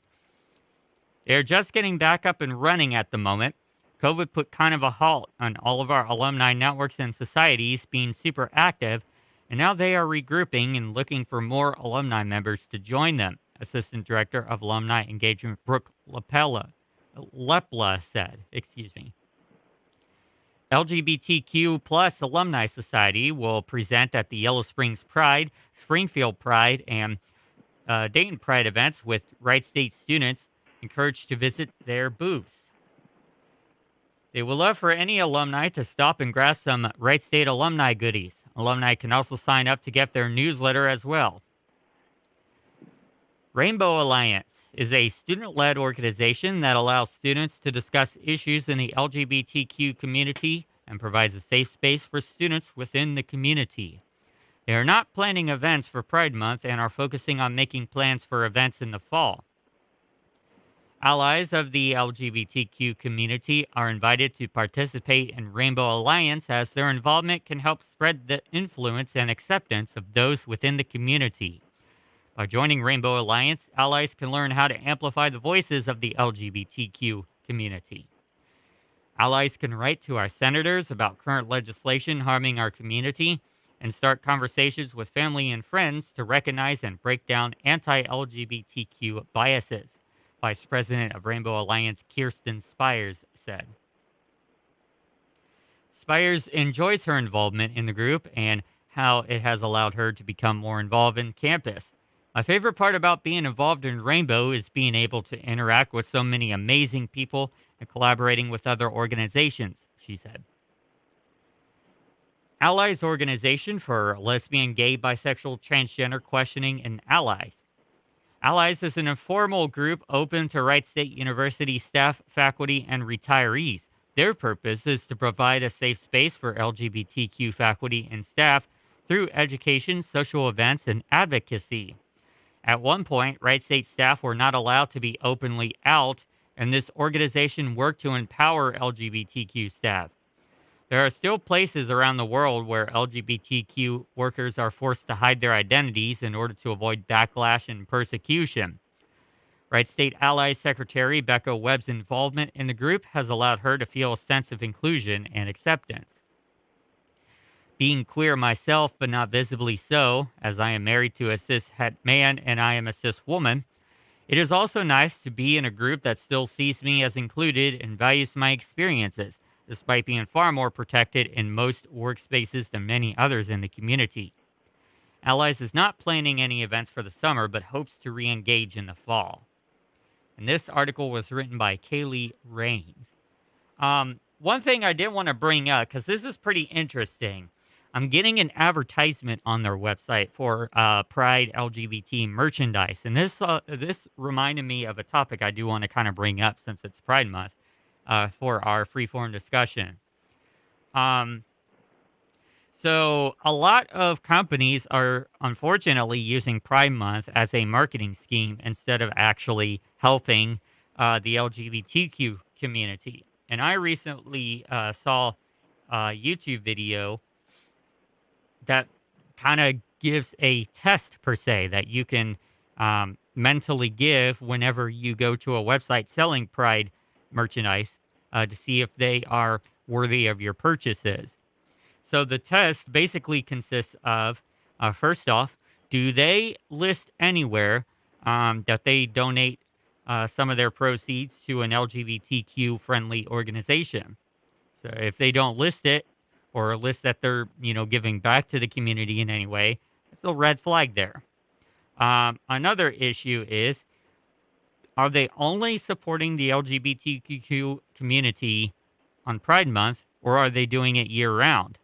They're just getting back up and running at the moment. COVID put kind of a halt on all of our alumni networks and societies being super active, and now they are regrouping and looking for more alumni members to join them. Assistant Director of Alumni Engagement Brooke Lepla said. LGBTQ plus Alumni Society will present at the Yellow Springs Pride, Springfield Pride, and Dayton Pride events with Wright State students encouraged to visit their booths. They would love for any alumni to stop and grab some Wright State alumni goodies. Alumni can also sign up to get their newsletter as well. Rainbow Alliance is a student-led organization that allows students to discuss issues in the LGBTQ community and provides a safe space for students within the community. They are not planning events for Pride Month and are focusing on making plans for events in the fall. Allies of the LGBTQ community are invited to participate in Rainbow Alliance as their involvement can help spread the influence and acceptance of those within the community. By joining Rainbow Alliance, allies can learn how to amplify the voices of the LGBTQ community. Allies can write to our senators about current legislation harming our community and start conversations with family and friends to recognize and break down anti-LGBTQ biases, Vice President of Rainbow Alliance Kirsten Spires said. Spires enjoys her involvement in the group and how it has allowed her to become more involved in campus. My favorite part about being involved in Rainbow is being able to interact with so many amazing people and collaborating with other organizations, she said. Allies Organization for Lesbian, Gay, Bisexual, Transgender Questioning, and Allies. Allies is an informal group open to Wright State University staff, faculty, and retirees. Their purpose is to provide a safe space for LGBTQ faculty and staff through education, social events, and advocacy. At one point, Wright State staff were not allowed to be openly out, and this organization worked to empower LGBTQ staff. There are still places around the world where LGBTQ workers are forced to hide their identities in order to avoid backlash and persecution. Wright State Allies Secretary Becca Webb's involvement in the group has allowed her to feel a sense of inclusion and acceptance. Being queer myself, but not visibly so, as I am married to a cis-het man and I am a cis woman, it is also nice to be in a group that still sees me as included and values my experiences, despite being far more protected in most workspaces than many others in the community. Allies is not planning any events for the summer, but hopes to re-engage in the fall. And this article was written by Kaylee Rains. One thing I did want to bring up, because this is pretty interesting. I'm getting an advertisement on their website for Pride LGBT merchandise. And this reminded me of a topic I do want to kind of bring up since it's Pride Month for our freeform discussion. So a lot of companies are unfortunately using Pride Month as a marketing scheme instead of actually helping the LGBTQ community. And I recently saw a YouTube video that kind of gives a test, per se, that you can mentally give whenever you go to a website selling Pride merchandise to see if they are worthy of your purchases. So the test basically consists of, first off, do they list anywhere that they donate some of their proceeds to an LGBTQ-friendly organization? So if they don't list it, or list that they're, giving back to the community in any way, it's a red flag there. Another issue is, are they only supporting the LGBTQ community on Pride Month, or are they doing it year-round?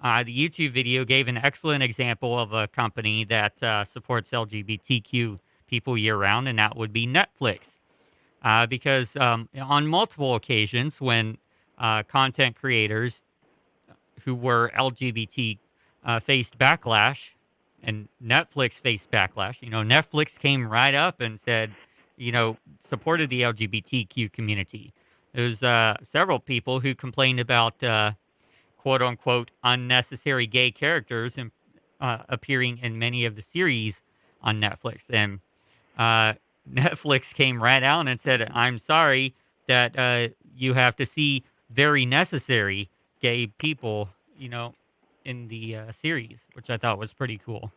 The YouTube video gave an excellent example of a company that supports LGBTQ people year-round, and that would be Netflix. Because on multiple occasions, when content creators who were LGBT faced backlash, and Netflix faced backlash, Netflix came right up and said, supported the LGBTQ community. There's several people who complained about quote-unquote unnecessary gay characters appearing in many of the series on Netflix. And Netflix came right out and said, I'm sorry that you have to see very necessary gay people, in the series, which I thought was pretty cool.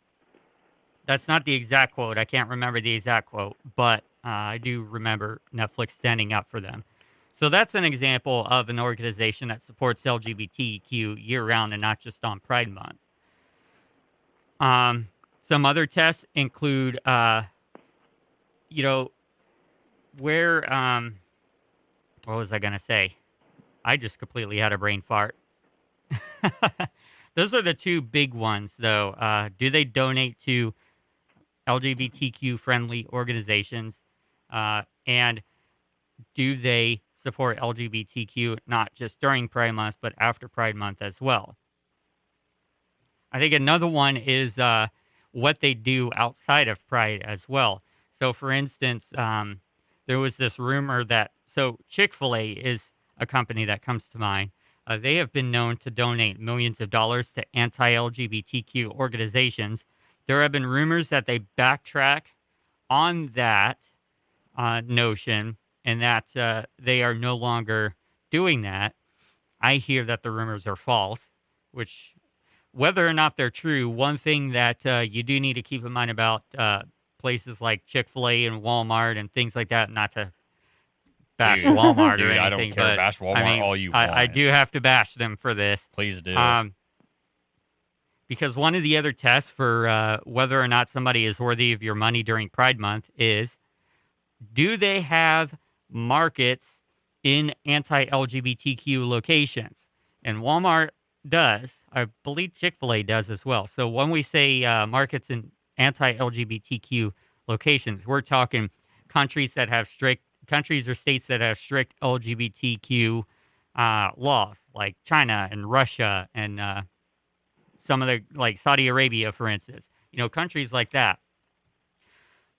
That's not the exact quote. I can't remember the exact quote, but I do remember Netflix standing up for them. So that's an example of an organization that supports LGBTQ year-round and not just on Pride Month. Some other tests include, where, what was I going to say? I just completely had a brain fart. Those are the two big ones, though. Do they donate to LGBTQ-friendly organizations? And do they support LGBTQ not just during Pride Month, but after Pride Month as well? I think another one is what they do outside of Pride as well. So, for instance, there was this rumor that, so Chick-fil-A is a company that comes to mind. They have been known to donate millions of dollars to anti-LGBTQ organizations. There have been rumors that they backtrack on that notion and that they are no longer doing that. I hear that the rumors are false, which, whether or not they're true, one thing that you do need to keep in mind about places like Chick-fil-A and Walmart and things like that, not to bash Walmart or anything, I don't care. but Bash Walmart all you want. I do have to bash them for this. Please do. Because one of the other tests for whether or not somebody is worthy of your money during Pride Month is, do they have markets in anti-LGBTQ locations? And Walmart does. I believe Chick-fil-A does as well. So when we say markets in anti-LGBTQ locations, we're talking countries or states that have strict LGBTQ laws, like China and Russia and some of the, like Saudi Arabia, for instance, countries like that.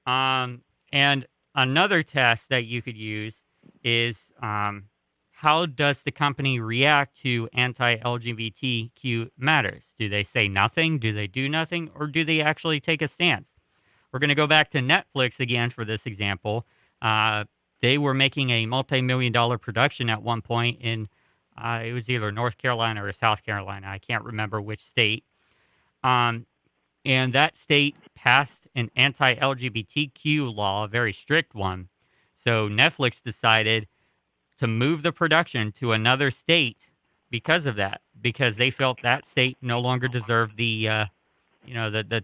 And another test that you could use is how does the company react to anti-LGBTQ matters? Do they say nothing? Do they do nothing? Or do they actually take a stance? We're going to go back to Netflix again for this example. They were making a multi-million-dollar production at one point in It was either North Carolina or South Carolina. I can't remember which state. Um, and that state passed an anti-LGBTQ law, a very strict one. So Netflix decided to move the production to another state because of that, because they felt that state no longer deserved the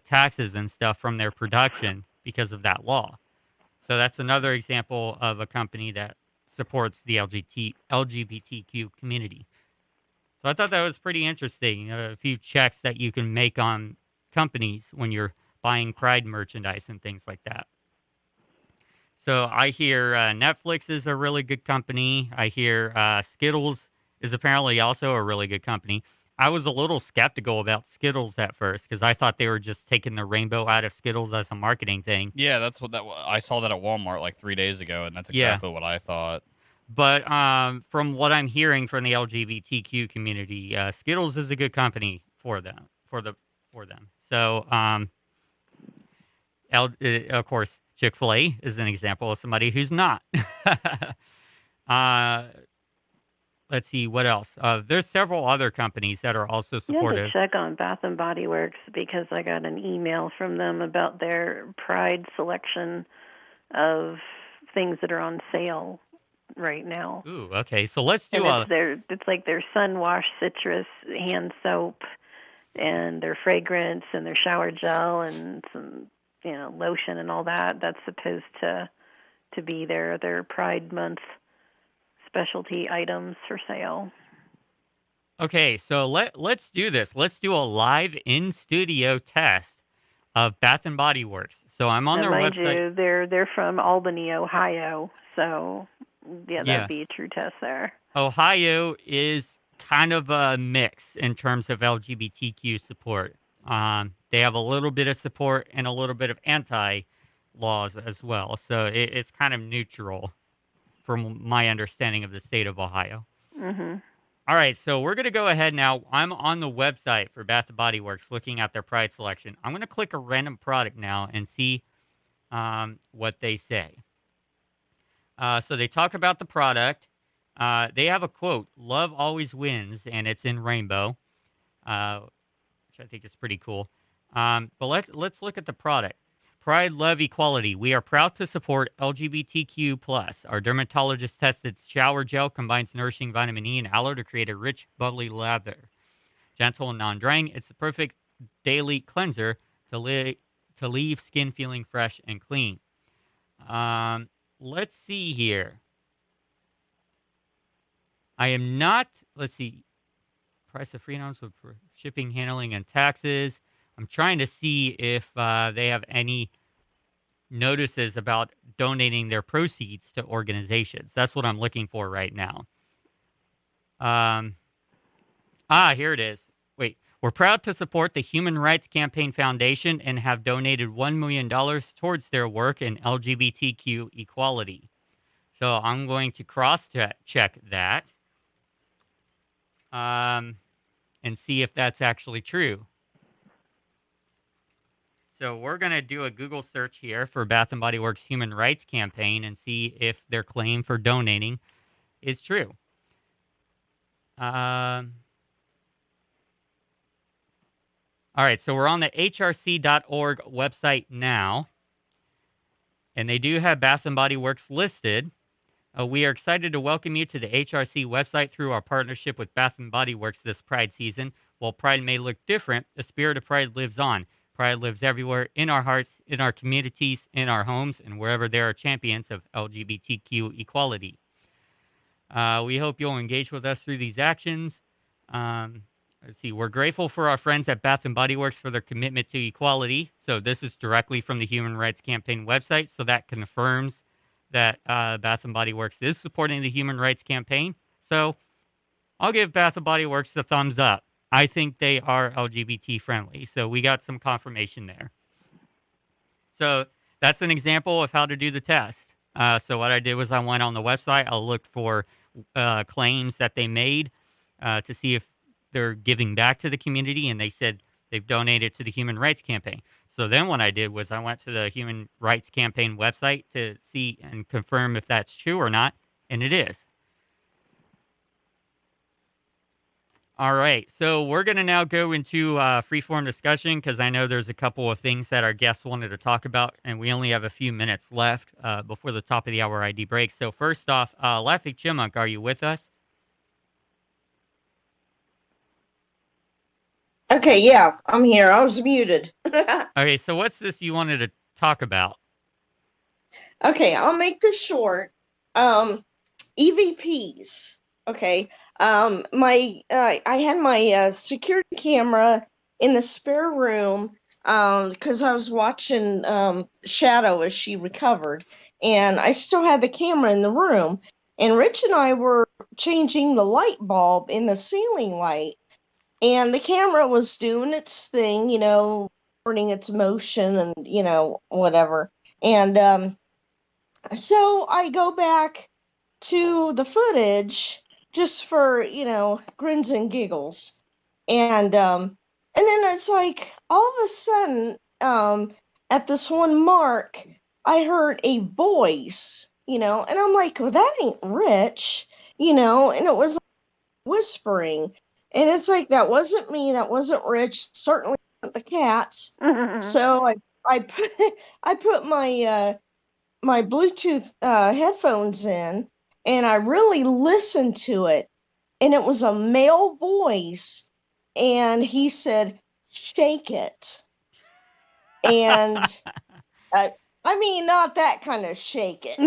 taxes and stuff from their production because of that law. So that's another example of a company that supports the LGBTQ community. So I thought that was pretty interesting. A few checks that you can make on companies when you're buying Pride merchandise and things like that. So I hear Netflix is a really good company. I hear Skittles is apparently also a really good company. I was a little skeptical about Skittles at first because I thought they were just taking the rainbow out of Skittles as a marketing thing. Yeah, that's what I saw that at Walmart like 3 days ago, and that's Yeah. exactly what I thought. But from what I'm hearing from the LGBTQ community, Skittles is a good company for them. So, of course, Chick-fil-A is an example of somebody who's not. uh, let's see what else. There's several other companies that are also You have supportive. to check on Bath and Body Works because I got an email from them about their Pride selection of things that are on sale right now. Ooh, okay. So let's do And it's like their Sun Wash Citrus hand soap and their fragrance and their shower gel and some lotion and all that. That's supposed to be their Pride Month specialty items for sale. Okay, so let's do this. Let's do a live in studio test of Bath and Body Works. So I'm on And their mind website. you, they're from Albany, Ohio, so that'd be a true test there. Ohio is kind of a mix in terms of LGBTQ support. They have a little bit of support and a little bit of anti-laws as well. So it's kind of neutral from my understanding of the state of Ohio. Mm-hmm. All right, so we're going to go ahead now. I'm on the website for Bath & Body Works looking at their Pride selection. I'm going to click a random product now and see what they say. So they talk about the product. They have a quote, "Love always wins," and it's in rainbow, which I think is pretty cool. But let's look at the product. Pride, love, equality. We are proud to support LGBTQ+. Our dermatologist tested shower gel combines nourishing vitamin E and aloe to create a rich, bubbly lather. Gentle and non-drying, it's the perfect daily cleanser to leave skin feeling fresh and clean. Let's see here. I am not, let's see, price of free items for shipping, handling, and taxes. I'm trying to see if they have any notices about donating their proceeds to organizations. That's what I'm looking for right now. Here it is. Wait, we're proud to support the Human Rights Campaign Foundation and have donated $1 million towards their work in LGBTQ equality. So I'm going to cross-check that and see if that's actually true. So we're going to do a Google search here for Bath & Body Works Human Rights Campaign and see if their claim for donating is true. All right, so we're on the hrc.org website now, and they do have Bath & Body Works listed. We are excited to welcome you to the HRC website through our partnership with Bath & Body Works this Pride season. While Pride may look different, the spirit of Pride lives on. Pride lives everywhere, in our hearts, in our communities, in our homes, and wherever there are champions of LGBTQ equality. We hope you'll engage with us through these actions. Let's see. We're grateful for our friends at Bath & Body Works for their commitment to equality. So this is directly from the Human Rights Campaign website. So that confirms that Bath & Body Works is supporting the Human Rights Campaign. So I'll give Bath & Body Works the thumbs up. I think they are LGBT friendly. So we got some confirmation there. So that's an example of how to do the test. So what I did was I went on the website. I looked for claims that they made to see if they're giving back to the community. And they said they've donated to the Human Rights Campaign. So then what I did was I went to the Human Rights Campaign website to see and confirm if that's true or not. And it is. All right, so we're going to now go into freeform discussion because I know there's a couple of things that our guests wanted to talk about, and we only have a few minutes left before the top of the hour ID break. So first off, Laughing Chipmunk, are you with us? Okay, yeah, I'm here. I was muted. Okay, so what's this you wanted to talk about? Okay, I'll make this short. EVPs. Okay. I had my security camera in the spare room because I was watching Shadow as she recovered, and I still had the camera in the room. And Rich and I were changing the light bulb in the ceiling light, and the camera was doing its thing, recording its motion and whatever. And so I go back to the footage just for grins and giggles, and then it's like all of a sudden, at this one mark I heard a voice, and I'm like, well, that ain't Rich, and it was whispering, and it's like, that wasn't me, that wasn't Rich, certainly wasn't the cats. So I put my Bluetooth headphones in, and I really listened to it, and it was a male voice, and he said, "Shake it," and I mean, not that kind of shake it.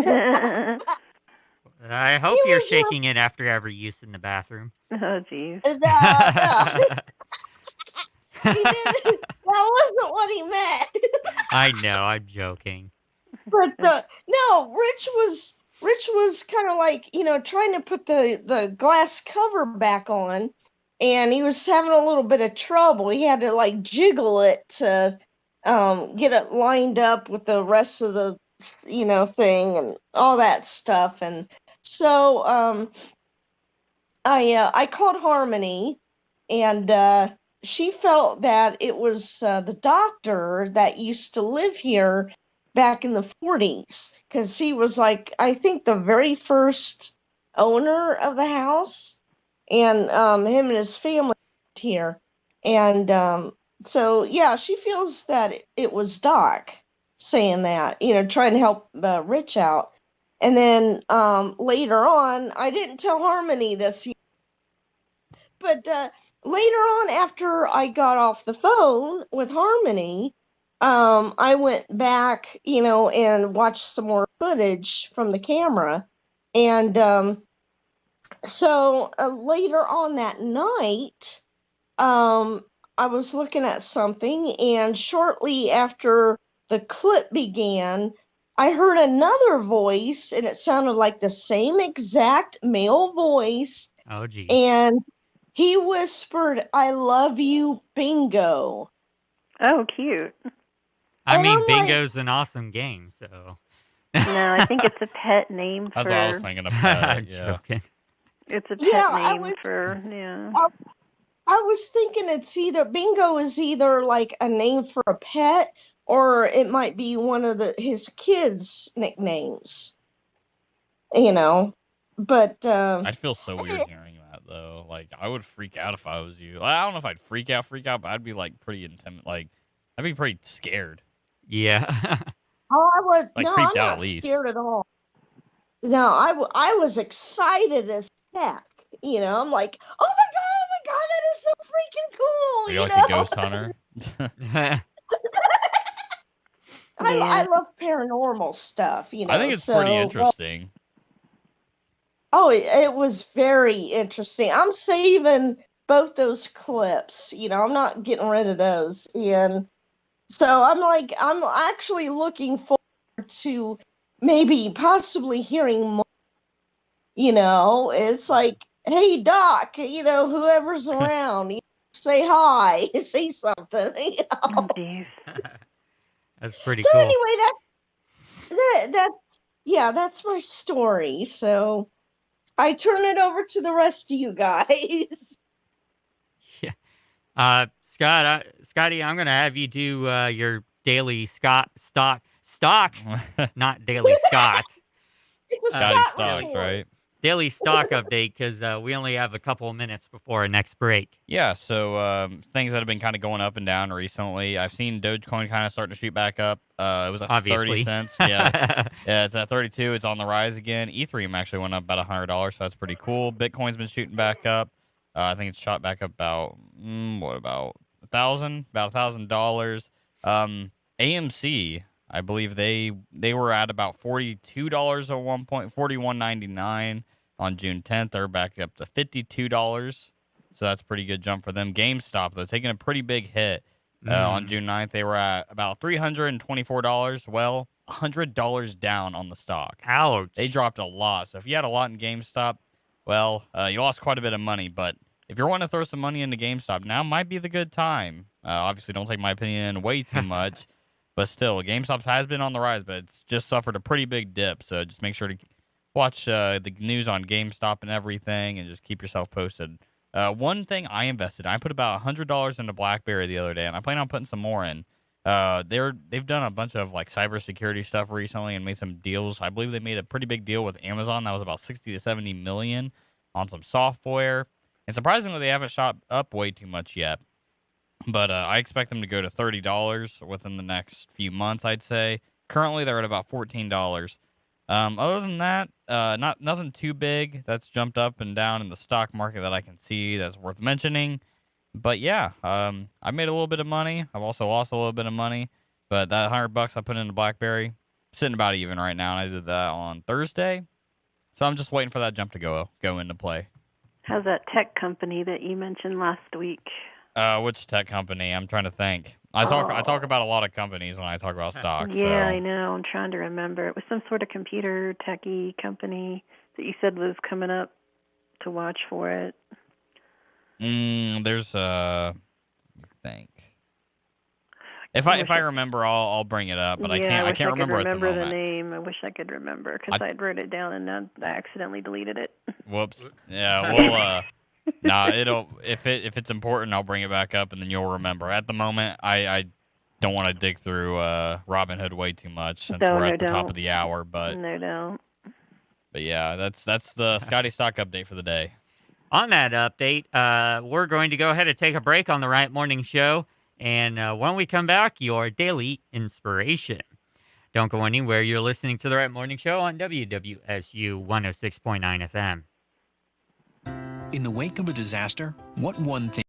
I hope you're shaking it after every use in the bathroom. Oh, geez. No. That wasn't what he meant. I know, I'm joking. But no, Rich was kind of like, trying to put the glass cover back on, and he was having a little bit of trouble. He had to like jiggle it to get it lined up with the rest of the thing and all that stuff. And so I called Harmony, and she felt that it was the doctor that used to live here back in the 40s, because he was like, I think, the very first owner of the house, and him and his family lived here. And so yeah, she feels that it was Doc saying that, trying to help Rich out. And then later on, I didn't tell Harmony this, but later on, after I got off the phone with Harmony, I went back, and watched some more footage from the camera. And so later on that night, I was looking at something, and shortly after the clip began, I heard another voice, and it sounded like the same exact male voice. Oh, geez. And he whispered, "I love you, Bingo." Oh, cute. I And mean, I'm like- bingo's an awesome game, so. No, I think it's a pet name for. That's what I was thinking of. I'm Yeah. joking. It's a pet Yeah, I name was- for yeah. I was thinking it's either Bingo is either like a name for a pet, or it might be one of his kids' nicknames. But I'd feel so weird hearing that though. Like I would freak out if I was you. I don't know if I'd freak out, but I'd be like pretty intimidated. Like I'd be pretty scared. Yeah. I was Like, no, I'm creeped out not at least. scared at all. No, I was excited as heck. I'm like, oh my god, that is so freaking cool. Are you like a ghost hunter? I love paranormal stuff. I think it's pretty so- interesting. Oh, it was very interesting. I'm saving both those clips. I'm not getting rid of those. And so I'm actually looking forward to maybe possibly hearing more. It's like, hey, Doc, whoever's around, say hi, say something. Oh, geez. That's pretty So cool. anyway, that's my story. So I turn it over to the rest of you guys. Yeah. Scotty, I'm going to have you do your daily stock, not daily Scott. It's a Scotty Scott Stocks, report. right? daily stock update because we only have a couple of minutes before our next break. Yeah, so things that have been kind of going up and down recently. I've seen Dogecoin kind of starting to shoot back up. It was at 30 Obviously. cents. Yeah. Yeah, it's at 32. It's on the rise again. Ethereum actually went up about $100, so that's pretty cool. Bitcoin's been shooting back up. I think it's shot back up about about $1,000. AMC, I believe they were at about $42 at one point, 41.99 on June 10th. They're back up to $52. So that's a pretty good jump for them. GameStop, though, taking a pretty big hit. On June 9th, they were at about $324. Well, $100 down on the stock. Ouch. They dropped a lot. So if you had a lot in GameStop, well, you lost quite a bit of money. But if you're wanting to throw some money into GameStop, now might be the good time. Obviously, don't take my opinion way too much. But still, GameStop has been on the rise, but it's just suffered a pretty big dip. So just make sure to watch the news on GameStop and everything and just keep yourself posted. One thing I invested, I put about $100 into BlackBerry the other day, and I plan on putting some more in. They've done a bunch of like cybersecurity stuff recently and made some deals. I believe they made a pretty big deal with Amazon that was about 60 to 70 million on some software. And surprisingly, they haven't shot up way too much yet. But I expect them to go to $30 within the next few months, I'd say. Currently, they're at about $14. Other than that, nothing too big that's jumped up and down in the stock market that I can see that's worth mentioning. But yeah, I made a little bit of money. I've also lost a little bit of money, but that $100 I put into BlackBerry, sitting about even right now, and I did that on Thursday. So I'm just waiting for that jump to go into play. How's that tech company that you mentioned last week? Which tech company? I'm trying to think. I talk about a lot of companies when I talk about stocks. Yeah, so. I know. I'm trying to remember. It was some sort of computer techie company that you said was coming up to watch for it. There's let me think. If I remember, I'll bring it up, but I can't remember at the moment. The name. I wish I could remember because I wrote it down and then I accidentally deleted it. Whoops. Yeah. Well, nah. If it's important, I'll bring it back up and then you'll remember. At the moment, I don't want to dig through Robinhood way too much since we're at the top of the hour. But no, don't. But yeah, that's the Scotty Stock update for the day. On that update, we're going to go ahead and take a break on the Wright Morning Show. And when we come back, your daily inspiration. Don't go anywhere. You're listening to the Wright Morning Show on WWSU 106.9 FM. In the wake of a disaster, what one thing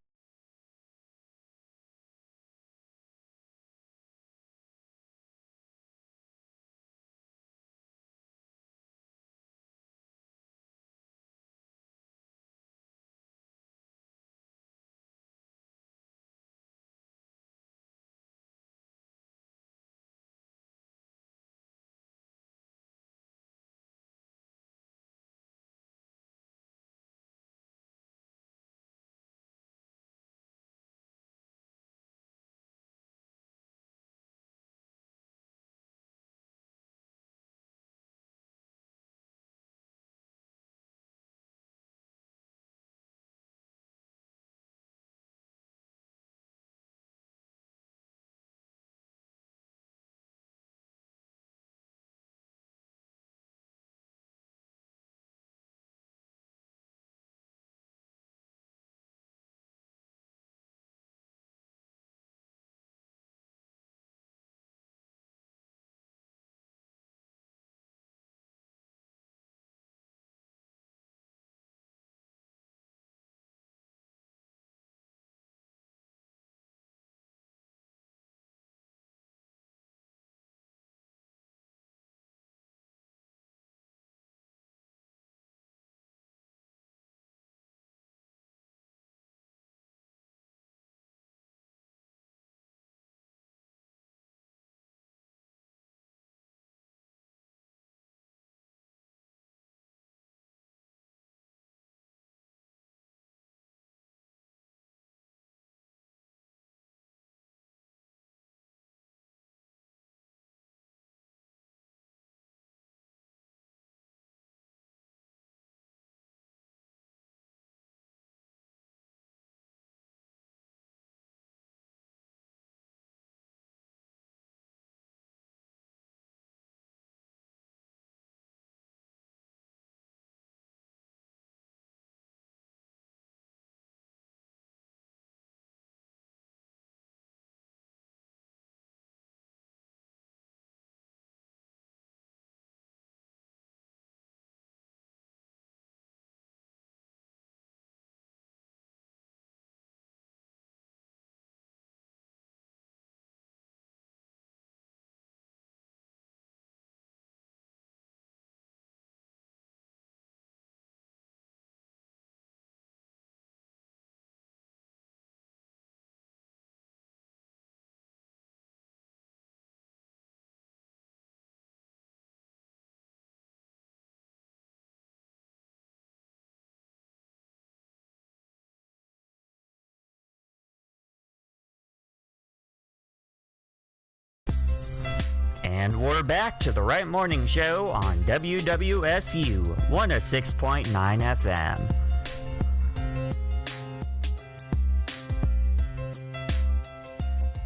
And we're back to the Right Morning Show on WWSU 106.9 FM.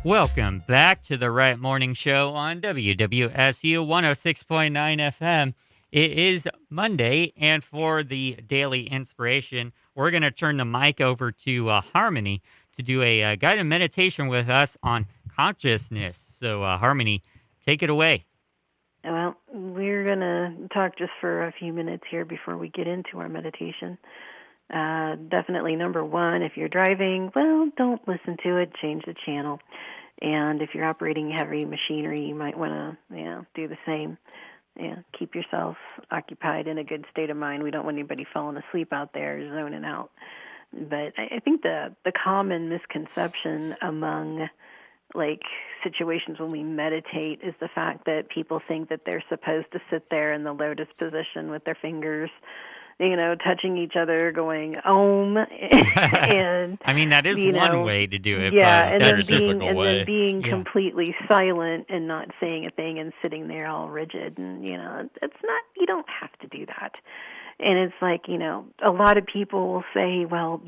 Welcome back to the Right Morning Show on WWSU 106.9 FM. It is Monday, and for the daily inspiration, we're going to turn the mic over to Harmony to do a guided meditation with us on consciousness. So, Harmony, take it away. Well, we're going to talk just for a few minutes here before we get into our meditation. Definitely number one, if you're driving, well, don't listen to it, change the channel. And if you're operating heavy machinery, you might want to do the same. Keep yourself occupied in a good state of mind. We don't want anybody falling asleep out there, zoning out. But I think the common misconception among situations when we meditate is the fact that people think that they're supposed to sit there in the lotus position with their fingers, touching each other, going Om. And I mean, that is one way to do it. Yeah, but then being completely silent and not saying a thing and sitting there all rigid. And, it's not, you don't have to do that. And it's like, a lot of people will say, well,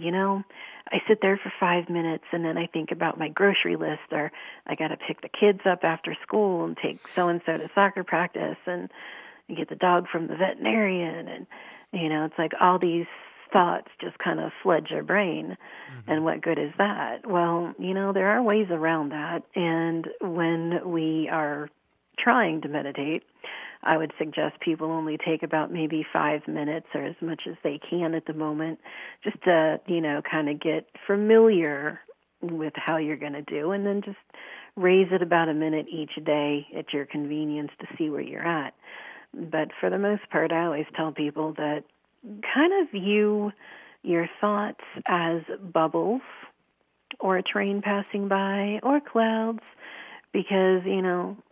I sit there for 5 minutes and then I think about my grocery list, or I got to pick the kids up after school and take so-and-so to soccer practice and get the dog from the veterinarian. And, it's like all these thoughts just kind of flood your brain. Mm-hmm. And what good is that? Well, there are ways around that. And when we are trying to meditate, I would suggest people only take about maybe 5 minutes or as much as they can at the moment, just to, kind of get familiar with how you're going to do, and then just raise it about a minute each day at your convenience to see where you're at. But for the most part, I always tell people that kind of view your thoughts as bubbles or a train passing by or clouds, because,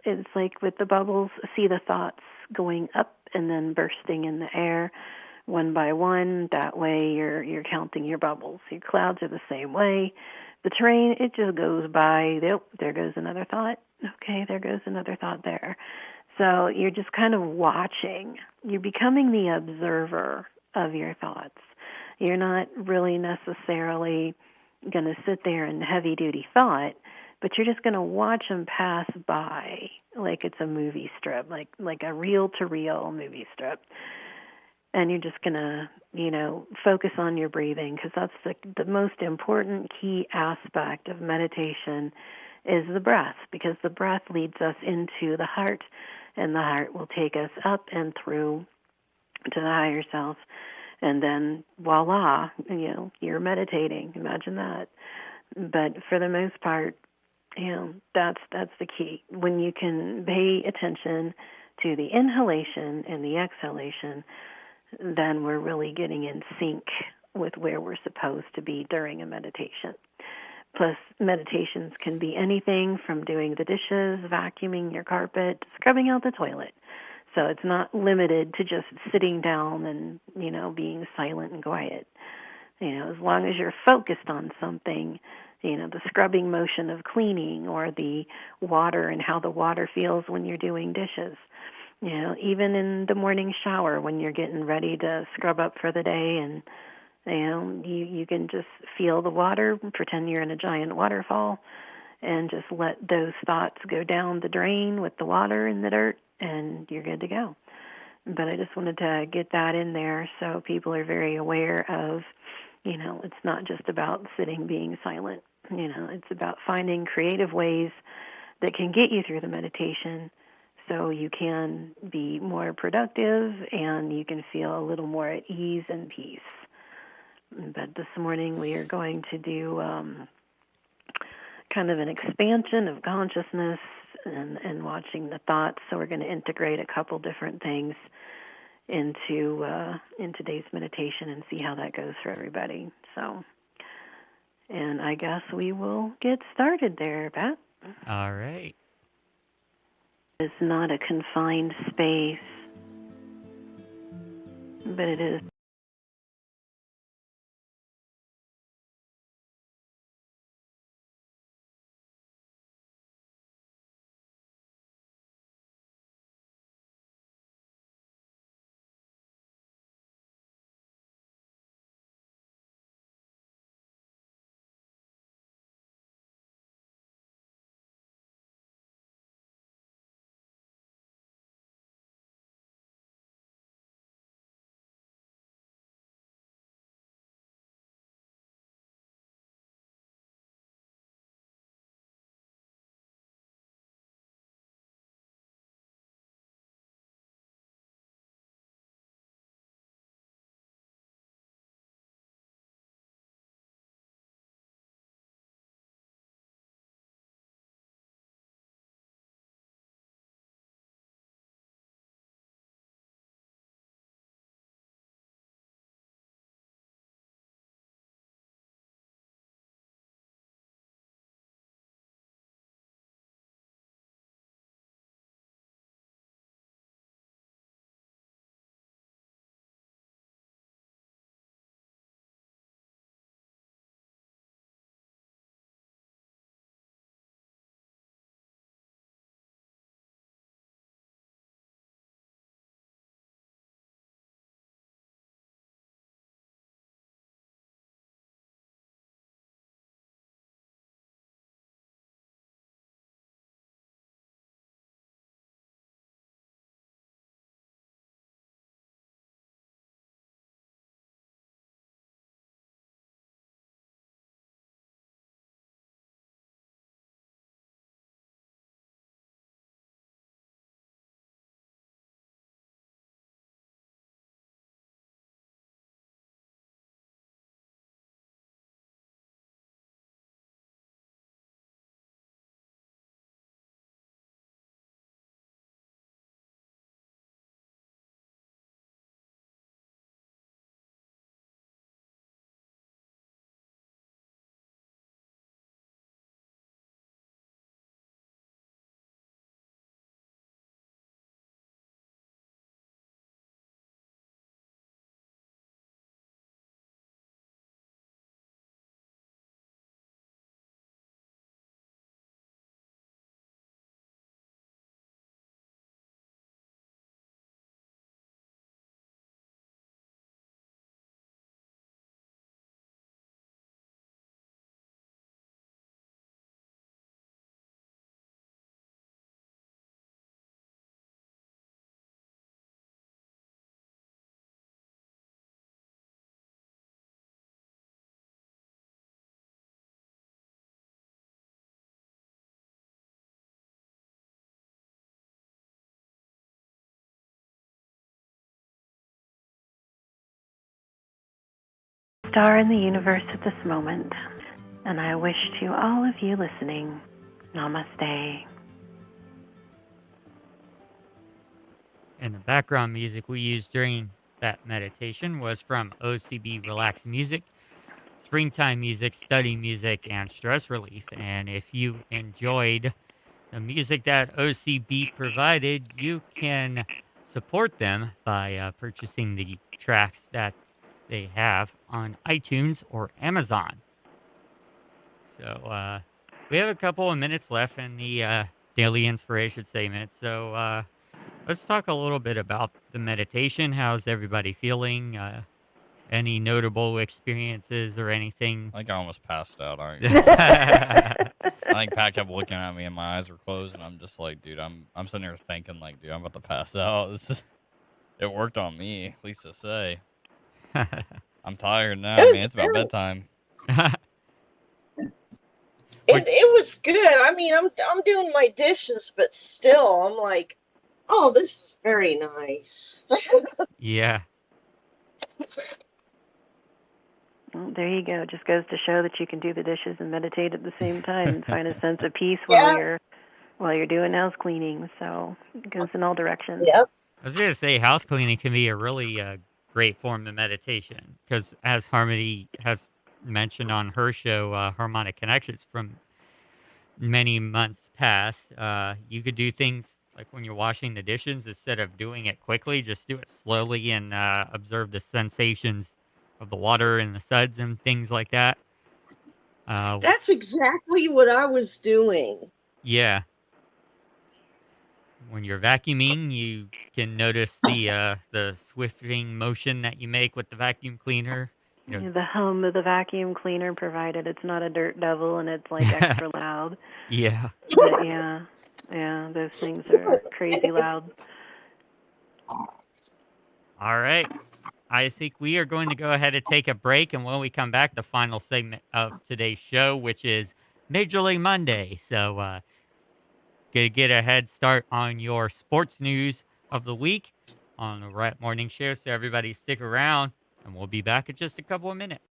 it's like with the bubbles, see the thoughts going up and then bursting in the air one by one. That way you're counting your bubbles. Your clouds are the same way. The train, it just goes by. There goes another thought. Okay, there goes another thought there. So you're just kind of watching. You're becoming the observer of your thoughts. You're not really necessarily going to sit there in heavy-duty thought, but you're just going to watch them pass by like it's a movie strip, like a reel-to-reel movie strip. And you're just going to, focus on your breathing, because that's the most important key aspect of meditation is the breath, because the breath leads us into the heart, and the heart will take us up and through to the higher self. And then, voila, you're meditating. Imagine that. But for the most part, that's the key. When you can pay attention to the inhalation and the exhalation, then we're really getting in sync with where we're supposed to be during a meditation. Plus, meditations can be anything from doing the dishes, vacuuming your carpet, scrubbing out the toilet. So it's not limited to just sitting down and, being silent and quiet. As long as you're focused on something, the scrubbing motion of cleaning, or the water and how the water feels when you're doing dishes. Even in the morning shower when you're getting ready to scrub up for the day, and you can just feel the water, pretend you're in a giant waterfall, and just let those thoughts go down the drain with the water and the dirt, and you're good to go. But I just wanted to get that in there so people are very aware of, it's not just about sitting being silent. It's about finding creative ways that can get you through the meditation so you can be more productive and you can feel a little more at ease and peace. But this morning we are going to do kind of an expansion of consciousness and watching the thoughts. So we're going to integrate a couple different things into in today's meditation and see how that goes for everybody. So, and I guess we will get started there, Pat. All right. It's not a confined space, but it is star in the universe at this moment. And I wish to all of you listening, namaste. And the background music we used during that meditation was from OCB Relax Music, springtime music, study music, and stress relief. And if you enjoyed the music that OCB provided, you can support them by purchasing the tracks that they have on iTunes or Amazon. So we have a couple of minutes left in the daily inspiration statement. So let's talk a little bit about the meditation. How's everybody feeling? Any notable experiences or anything? I think I almost passed out. I ain't gonna lie. I think Pat kept looking at me and my eyes were closed, and I'm just like, dude, I'm sitting here thinking like, dude, I'm about to pass out. It worked on me, at least to say. I'm tired now, man. It's about bedtime. It was good. I mean, I'm doing my dishes, but still, I'm like, oh, this is very nice. Yeah. Well, there you go. Just goes to show that you can do the dishes and meditate at the same time and find a sense of peace Yeah. while you're doing house cleaning. So it goes in all directions. Yep. I was going to say house cleaning can be a really great form of meditation because, as Harmony has mentioned on her show, Harmonic Connections, from many months past, you could do things like when you're washing the dishes, instead of doing it quickly, just do it slowly and observe the sensations of the water and the suds and things like that. That's exactly what I was doing. Yeah. When you're vacuuming, you can notice the swifting motion that you make with the vacuum cleaner. You know, The hum of the vacuum cleaner, provided it's not a dirt devil and it's like extra loud. yeah. But yeah, those things are crazy loud. All right. I think we are going to go ahead and take a break. And when we come back, the final segment of today's show, which is Major League Monday. So, gonna get a head start on your sports news of the week on the Right Morning Show. So, everybody stick around, and we'll be back in just a couple of minutes.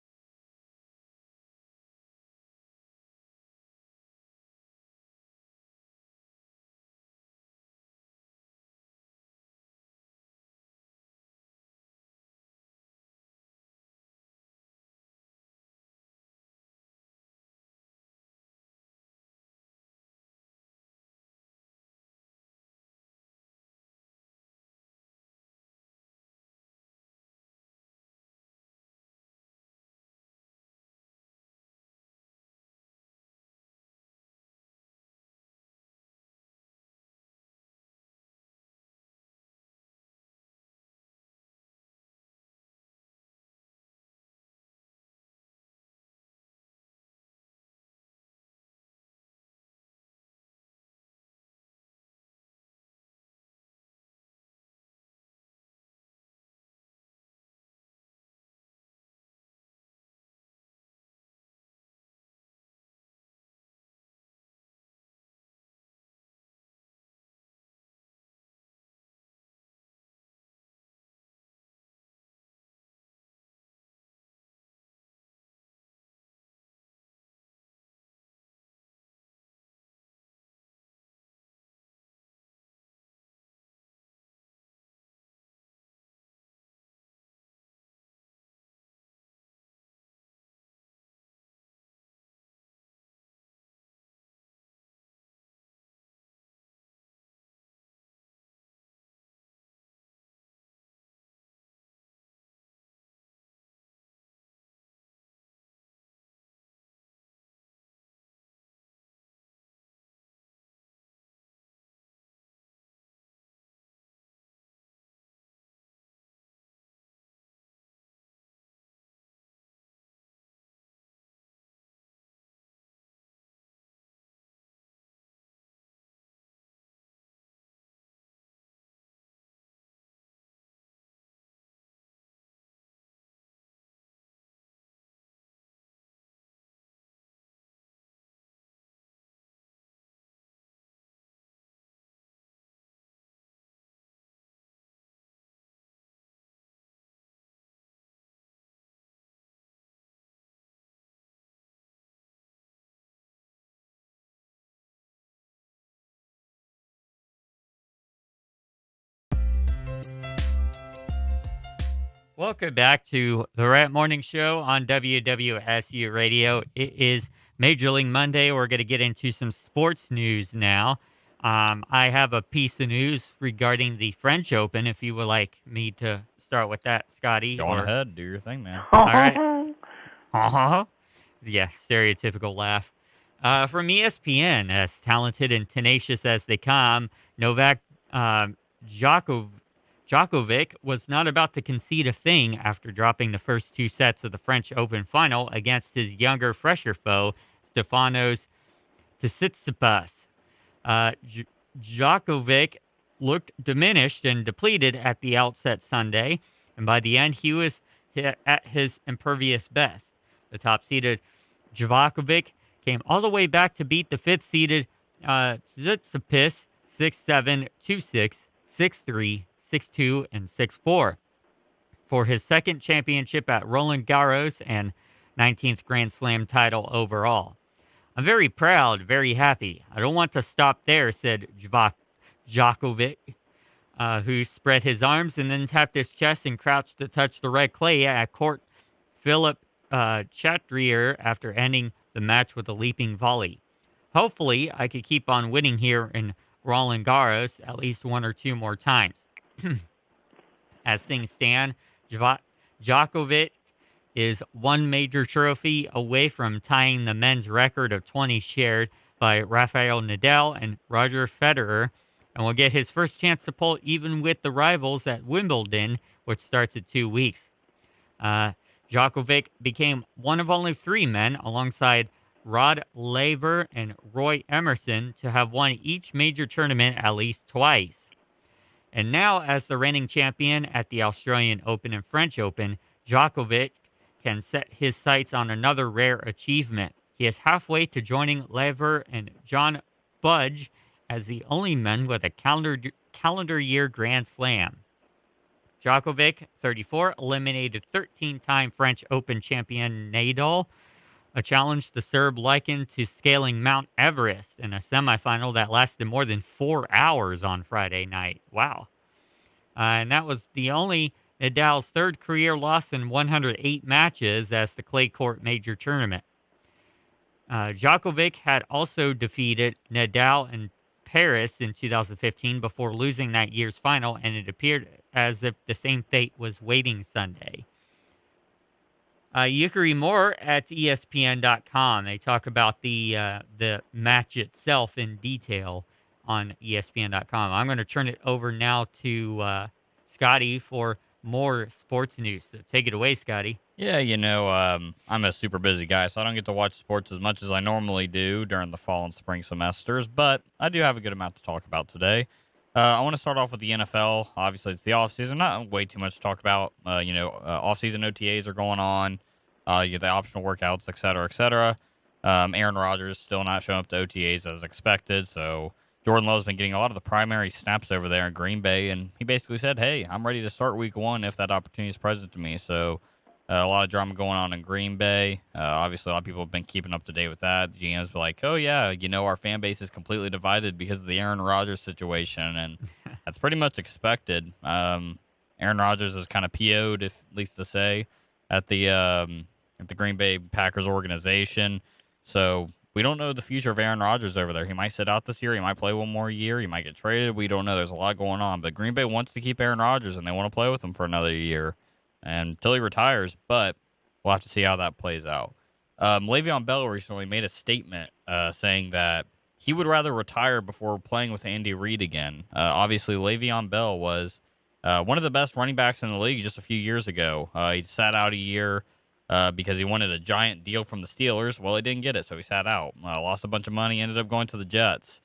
Welcome back to the Rat Morning Show on WWSU Radio. It is Major League Monday. We're going to get into some sports news now. I have a piece of news regarding the French Open, if you would like me to start with that, Scotty. Go on ahead. Do your thing, man. All right. Yeah, stereotypical laugh. From ESPN, as talented and tenacious as they come, Novak Djokovic was not about to concede a thing after dropping the first two sets of the French Open final against his younger, fresher foe, Stefanos Tsitsipas. Djokovic looked diminished and depleted at the outset Sunday, and by the end, he was at his impervious best. The top-seeded Djokovic came all the way back to beat the fifth-seeded Tsitsipas 6-7, 2-6, 6-3, 6-2, and 6-4 for his second championship at Roland Garros and 19th Grand Slam title overall. I'm very proud, very happy. I don't want to stop there, said Djokovic, who spread his arms and then tapped his chest and crouched to touch the red clay at court Philip Chatrier after ending the match with a leaping volley. Hopefully, I could keep on winning here in Roland Garros at least one or two more times. As things stand, Djokovic is one major trophy away from tying the men's record of 20 shared by Rafael Nadal and Roger Federer, and will get his first chance to pull even with the rivals at Wimbledon, which starts in 2 weeks. Djokovic became one of only three men, alongside Rod Laver and Roy Emerson, to have won each major tournament at least twice. And now, as the reigning champion at the Australian Open and French Open, Djokovic can set his sights on another rare achievement. He is halfway to joining Laver and John Budge as the only men with a calendar year Grand Slam. Djokovic, 34, eliminated 13-time French Open champion Nadal, a challenge the Serb likened to scaling Mount Everest in a semifinal that lasted more than 4 hours on Friday night. Wow. And that was the only Nadal's third career loss in 108 matches as the clay court major tournament. Djokovic had also defeated Nadal in Paris in 2015 before losing that year's final, and it appeared as if the same fate was waiting Sunday. You can read more at ESPN.com. They talk about the match itself in detail on ESPN.com. I'm going to turn it over now to Scotty for more sports news. So take it away, Scotty. Yeah, I'm a super busy guy, so I don't get to watch sports as much as I normally do during the fall and spring semesters, but I do have a good amount to talk about today. I want to start off with the NFL. Obviously, it's the offseason. Not way too much to talk about. Offseason OTAs are going on. You get the optional workouts, et cetera, et cetera. Aaron Rodgers still not showing up to OTAs as expected, so Jordan Love's been getting a lot of the primary snaps over there in Green Bay, and he basically said, hey, I'm ready to start week one if that opportunity is present to me. So a lot of drama going on in Green Bay. Obviously, a lot of people have been keeping up to date with that. The GM's been like, oh, yeah, our fan base is completely divided because of the Aaron Rodgers situation, and that's pretty much expected. Aaron Rodgers is kind of PO'd, at least to say, at the Green Bay Packers organization. So we don't know the future of Aaron Rodgers over there. He might sit out this year. He might play one more year. He might get traded. We don't know. There's a lot going on. But Green Bay wants to keep Aaron Rodgers, and they want to play with him for another year until he retires. But we'll have to see how that plays out. Le'Veon Bell recently made a statement saying that he would rather retire before playing with Andy Reid again. Obviously, Le'Veon Bell was one of the best running backs in the league just a few years ago. He sat out a year because he wanted a giant deal from the Steelers. Well, he didn't get it, so he sat out. Lost a bunch of money, ended up going to the Jets.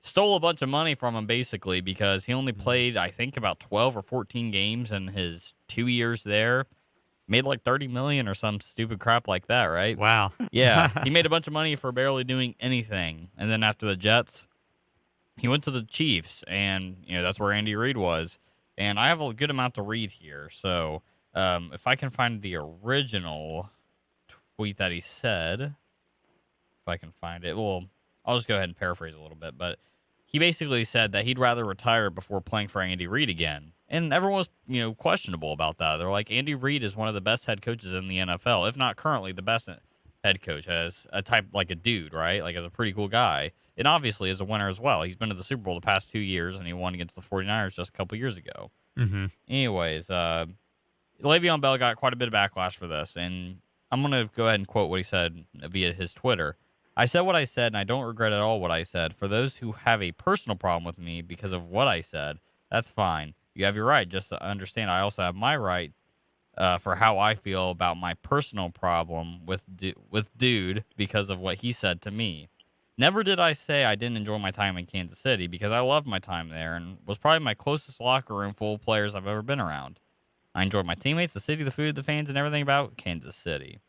Stole a bunch of money from him, basically, because he only played, I think, about 12 or 14 games in his 2 years there. Made like $30 million or some stupid crap like that, right? Wow. Yeah, he made a bunch of money for barely doing anything. And then after the Jets, he went to the Chiefs, and that's where Andy Reid was. And I have a good amount to read here, so if I can find the original tweet that he said, if I can find it, well, I'll just go ahead and paraphrase a little bit. But he basically said that he'd rather retire before playing for Andy Reid again. And everyone was, questionable about that. They're like, Andy Reid is one of the best head coaches in the NFL, if not currently the best head coach, as a type, like a dude, right? Like, as a pretty cool guy. And obviously as a winner as well. He's been to the Super Bowl the past 2 years, and he won against the 49ers just a couple years ago. Mm-hmm. Anyways, Le'Veon Bell got quite a bit of backlash for this, and I'm going to go ahead and quote what he said via his Twitter. I said what I said, and I don't regret at all what I said. For those who have a personal problem with me because of what I said, that's fine. You have your right. Just to understand, I also have my right for how I feel about my personal problem with dude because of what he said to me. Never did I say I didn't enjoy my time in Kansas City, because I loved my time there and was probably my closest locker room full of players I've ever been around. I enjoyed my teammates, the city, the food, the fans, and everything about Kansas City.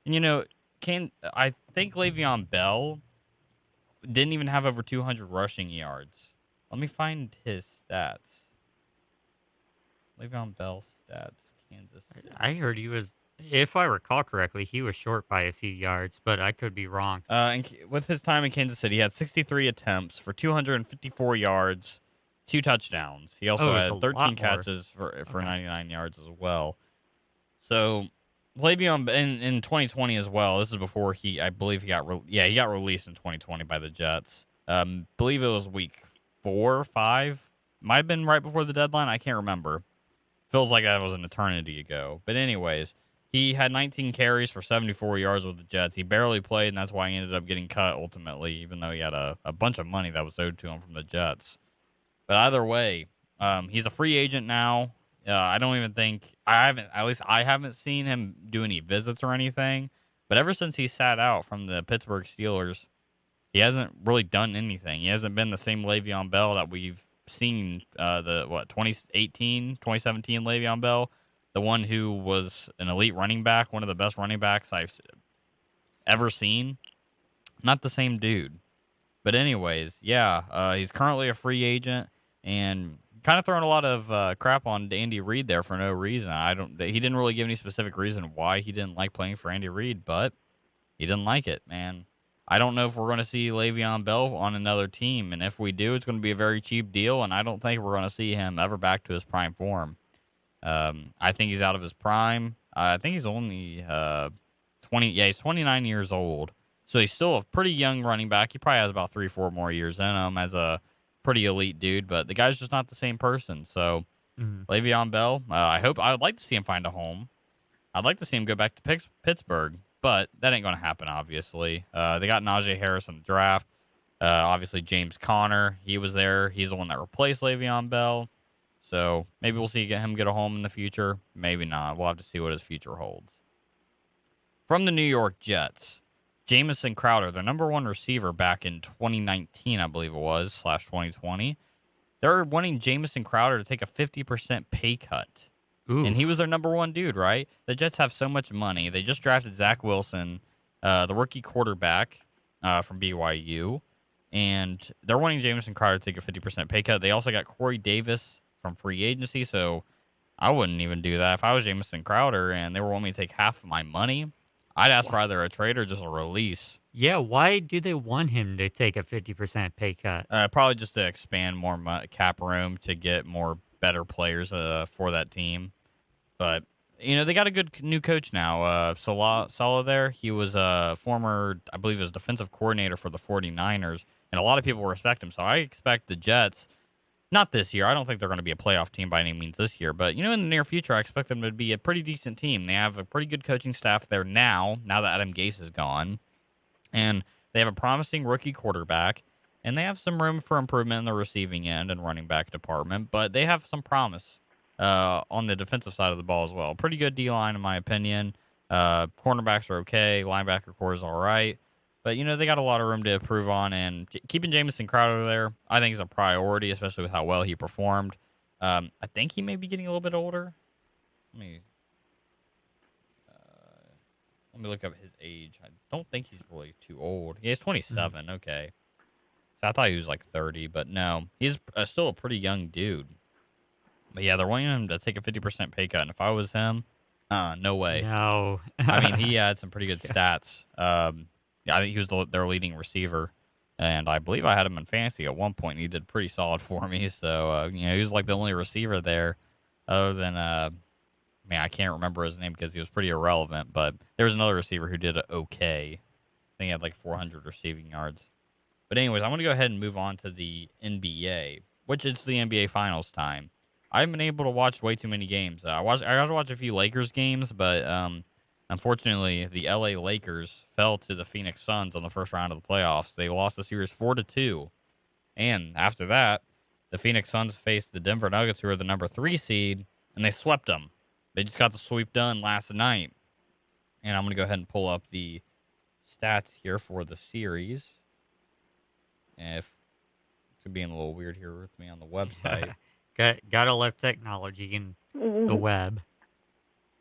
And I think Le'Veon Bell didn't even have over 200 rushing yards. Let me find his stats. Le'Veon Bell stats, Kansas City. I heard he was, if I recall correctly, he was short by a few yards, but I could be wrong. And with his time in Kansas City, he had 63 attempts for 254 yards, 2 touchdowns. He also had 13 catches for 99 yards as well. So Le'Veon in 2020 as well. This is before I believe he got released in 2020 by the Jets. Believe it was week 4 or 5. Might have been right before the deadline. I can't remember. Feels like that was an eternity ago. But anyways, he had 19 carries for 74 yards with the Jets. He barely played, and that's why he ended up getting cut ultimately, even though he had a bunch of money that was owed to him from the Jets. But either way, he's a free agent now. I don't even think I haven't seen him do any visits or anything. But ever since he sat out from the Pittsburgh Steelers, he hasn't really done anything. He hasn't been the same Le'Veon Bell that we've seen 2017 Le'Veon Bell, the one who was an elite running back, one of the best running backs I've ever seen. Not the same dude. But anyways, he's currently a free agent and kind of throwing a lot of crap on Andy Reid there for no reason. He didn't really give any specific reason why he didn't like playing for Andy Reid, but he didn't like it, man. I don't know if we're going to see Le'Veon Bell on another team, and if we do, it's going to be a very cheap deal, and I don't think we're going to see him ever back to his prime form. I think he's out of his prime. I think he's only 20. Yeah, he's 29 years old, so he's still a pretty young running back. He probably has about 3-4 more years in him as a pretty elite dude, but the guy's just not the same person. So Le'Veon Bell, I'd like to see him find a home. I'd like to see him go back to Pittsburgh. But that ain't going to happen, obviously. They got Najee Harris in the draft. Obviously, James Conner, he was there. He's the one that replaced Le'Veon Bell. So maybe we'll see him get a home in the future. Maybe not. We'll have to see what his future holds. From the New York Jets, Jamison Crowder, their number 1 receiver back in 2019, I believe it was, /2020. They're wanting Jamison Crowder to take a 50% pay cut. Ooh. And he was their number 1 dude, right? The Jets have so much money. They just drafted Zach Wilson, the rookie quarterback from BYU. And they're wanting Jamison Crowder to take a 50% pay cut. They also got Corey Davis from free agency, so I wouldn't even do that. If I was Jamison Crowder and they were wanting me to take half of my money, I'd ask for either a trade or just a release. Yeah, why do they want him to take a 50% pay cut? Probably just to expand more cap room to get more better players for that team. But, they got a good new coach now. Saleh there, he was a former, I believe he was defensive coordinator for the 49ers, and a lot of people respect him. So I expect the Jets, not this year, I don't think they're going to be a playoff team by any means this year, but, in the near future, I expect them to be a pretty decent team. They have a pretty good coaching staff there now that Adam Gase is gone. And they have a promising rookie quarterback, and they have some room for improvement in the receiving end and running back department, but they have some promise on the defensive side of the ball as well. Pretty good D-line, in my opinion. Cornerbacks are okay. Linebacker core is all right. But, they got a lot of room to improve on, and keeping Jamison Crowder there, I think is a priority, especially with how well he performed. I think he may be getting a little bit older. Let me look up his age. I don't think he's really too old. He's 27. Okay. So I thought he was like 30, but no. He's still a pretty young dude. But yeah, they're wanting him to take a 50% pay cut, and if I was him, no way. No. I mean, he had some pretty good stats. I think he was their leading receiver And I believe I had him in fantasy at one point, and he did pretty solid for me. So, he was like the only receiver there other than, man, I can't remember his name because he was pretty irrelevant. But there was another receiver who did okay. I think he had like 400 receiving yards. But anyways, I'm going to go ahead and move on to the NBA, which it's the NBA Finals time. I haven't been able to watch way too many games. I got to watch a few Lakers games, but unfortunately, the LA Lakers fell to the Phoenix Suns on the first round of the playoffs. They lost the series 4-2. And after that, the Phoenix Suns faced the Denver Nuggets, who are the number 3 seed, and they swept them. They just got the sweep done last night. And I'm going to go ahead and pull up the stats here for the series. If it's being a little weird here with me on the website. Gotta love technology and the web.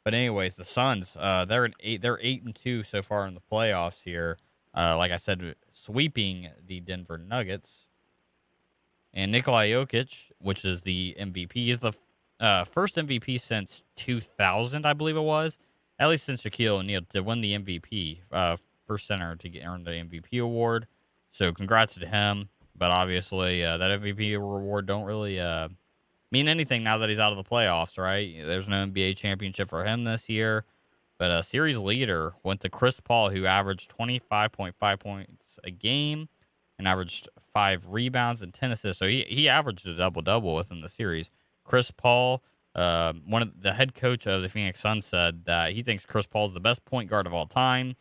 But anyways, the Suns, they're 8-2 so far in the playoffs here. Like I said, sweeping the Denver Nuggets. And Nikola Jokic, which is the MVP, is the first MVP since 2000, I believe it was. At least since Shaquille O'Neal to win the MVP, first center to earn the MVP award. So congrats to him. But obviously, that MVP reward don't really mean anything now that he's out of the playoffs, right? There's no NBA championship for him this year. But a series leader went to Chris Paul, who averaged 25.5 points a game and averaged 5 rebounds and 10 assists. So he averaged a double-double within the series. Chris Paul, one of the head coach of the Phoenix Suns, said that he thinks Chris Paul is the best point guard of all time.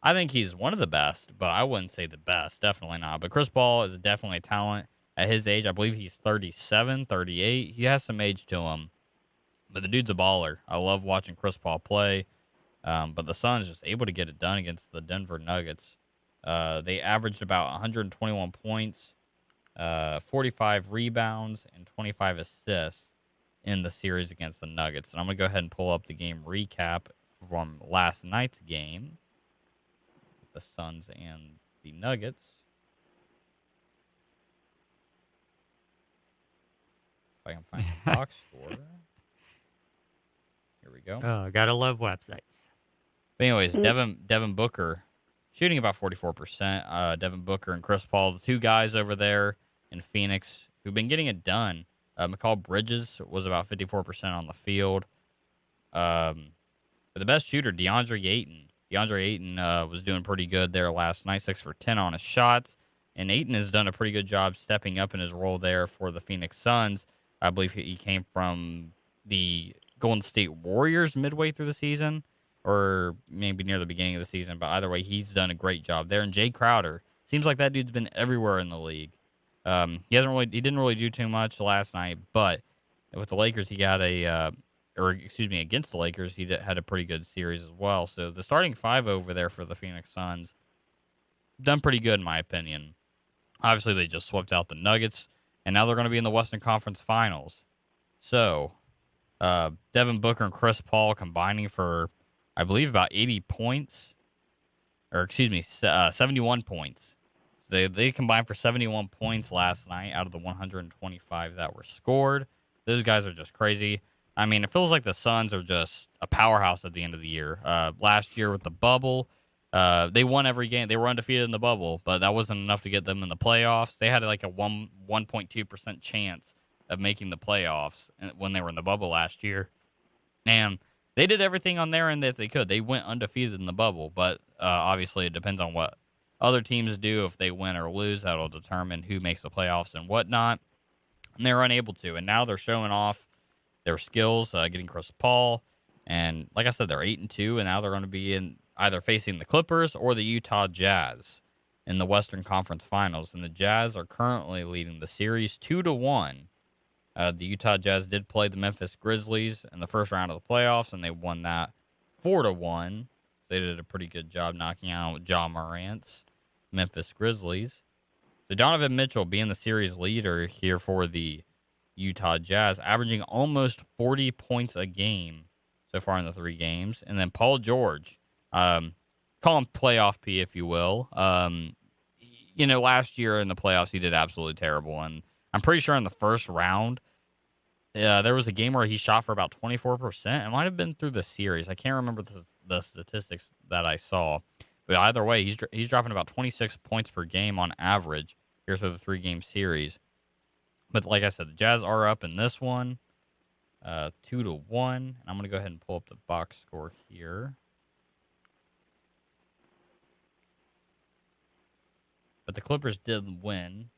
I think he's one of the best, but I wouldn't say the best. Definitely not. But Chris Paul is definitely a talent at his age. I believe he's 37, 38. He has some age to him. But the dude's a baller. I love watching Chris Paul play. But the Suns just able to get it done against the Denver Nuggets. They averaged about 121 points, 45 rebounds, and 25 assists in the series against the Nuggets. And I'm going to go ahead and pull up the game recap from last night's game. The Suns and the Nuggets. If I can find the box score. Here we go. Oh, gotta love websites. But anyways, Devin Booker shooting about 44%. Devin Booker and Chris Paul, the two guys over there in Phoenix who've been getting it done. McCall Bridges was about 54% on the field. But the best shooter, DeAndre Ayton. DeAndre Ayton was doing pretty good there last night, 6 for 10 on his shots. And Ayton has done a pretty good job stepping up in his role there for the Phoenix Suns. I believe he came from the Golden State Warriors midway through the season, or maybe near the beginning of the season. But either way, he's done a great job there. And Jay Crowder, seems like that dude's been everywhere in the league. He didn't really do too much last night, but with the Lakers, he got against the Lakers, he had a pretty good series as well. So the starting 5 over there for the Phoenix Suns done pretty good in my opinion. Obviously, they just swept out the Nuggets, and now they're going to be in the Western Conference Finals. So Devin Booker and Chris Paul combining for, I believe, about 80 points, 71 points. So they combined for 71 points last night out of the 125 that were scored. Those guys are just crazy. I mean, it feels like the Suns are just a powerhouse at the end of the year. Last year with the bubble, they won every game. They were undefeated in the bubble, but that wasn't enough to get them in the playoffs. They had like a 1.2% chance of making the playoffs when they were in the bubble last year. And they did everything on their end that they could. They went undefeated in the bubble, but obviously it depends on what other teams do. If they win or lose, that'll determine who makes the playoffs and whatnot. And they're unable to. And now they're showing off their skills, getting Chris Paul. And like I said, they're 8-2, and now they're going to be in either facing the Clippers or the Utah Jazz in the Western Conference Finals. And the Jazz are currently leading the series 2-1. The Utah Jazz did play the Memphis Grizzlies in the first round of the playoffs, and they won that 4-1. They did a pretty good job knocking out Ja Morant's Memphis Grizzlies. So Donovan Mitchell being the series leader here for the Utah Jazz, averaging almost 40 points a game so far in the 3 games. And then Paul George, call him playoff P, if you will. Last year in the playoffs, he did absolutely terrible. And I'm pretty sure in the first round, there was a game where he shot for about 24%. It might have been through the series. I can't remember the statistics that I saw. But either way, he's dropping about 26 points per game on average here through the 3-game series. But like I said, the Jazz are up in this one, 2-1. And I'm going to go ahead and pull up the box score here. But the Clippers did win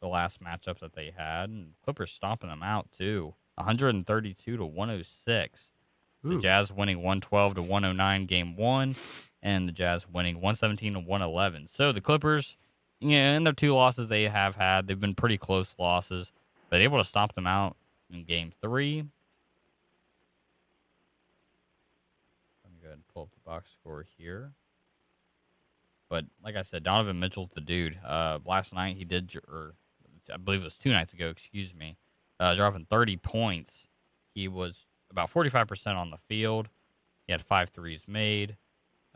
the last matchup that they had, and Clippers stomping them out too, 132-106. The Jazz winning 112-109 game 1, and the Jazz winning 117-111. So the Clippers, in their 2 losses they have had, they've been pretty close losses, but able to stomp them out in game 3. Let me go ahead and pull up the box score here. But like I said, Donovan Mitchell's the dude. Last night he did, or I believe it was 2 nights ago, dropping 30 points. He was about 45% on the field. He had 5 threes made,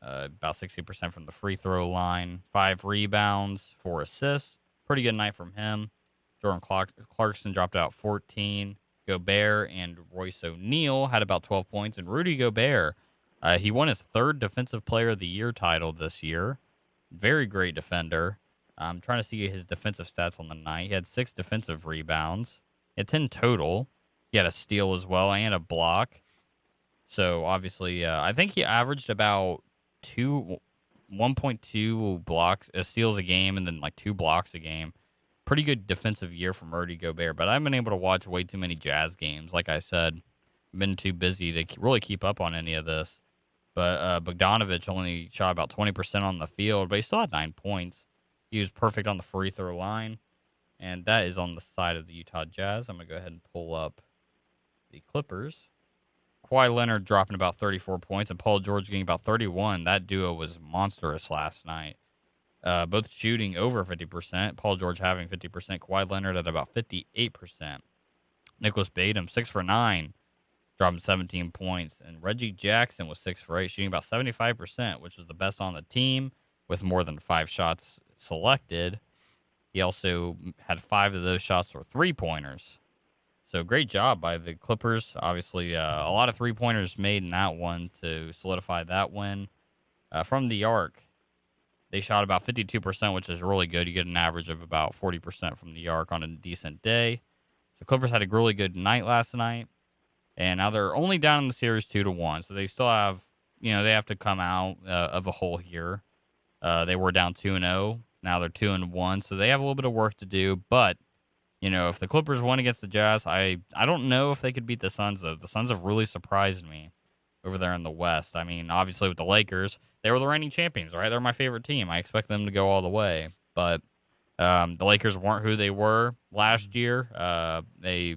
about 60% from the free throw line, 5 rebounds, 4 assists. Pretty good night from him. Jordan Clarkson dropped out 14. Gobert and Royce O'Neal had about 12 points. And Rudy Gobert, he won his 3rd Defensive Player of the Year title this year. Very great defender. I'm trying to see his defensive stats on the night. He had 6 defensive rebounds. He had 10 total. He had a steal as well and a block. So, obviously, I think he averaged about 1.2 blocks, steals a game, and then like 2 blocks a game. Pretty good defensive year from Rudy Gobert, but I haven't been able to watch way too many Jazz games. Like I said, I've been too busy to really keep up on any of this. But Bogdanovich only shot about 20% on the field, but he still had 9 points. He was perfect on the free throw line, and that is on the side of the Utah Jazz. I'm going to go ahead and pull up the Clippers. Kawhi Leonard dropping about 34 points, and Paul George getting about 31. That duo was monstrous last night. Both shooting over 50%. Paul George having 50%. Kawhi Leonard at about 58%. Nicholas Batum, 6 for 9. Dropping 17 points. And Reggie Jackson was 6 for 8, shooting about 75%, which was the best on the team with more than 5 shots selected. He also had 5 of those shots were 3-pointers. So great job by the Clippers. Obviously, a lot of 3-pointers made in that one to solidify that win. From the arc, they shot about 52%, which is really good. You get an average of about 40% from the arc on a decent day. So Clippers had a really good night last night. And now they're only down in the series 2-1. So they still have, they have to come out of a hole here. They were down 2-0. Now they're 2-1. So they have a little bit of work to do. But, if the Clippers win against the Jazz, I don't know if they could beat the Suns, though. The Suns have really surprised me over there in the West. I mean, obviously with the Lakers, they were the reigning champions, right? They're my favorite team. I expect them to go all the way. But the Lakers weren't who they were last year. They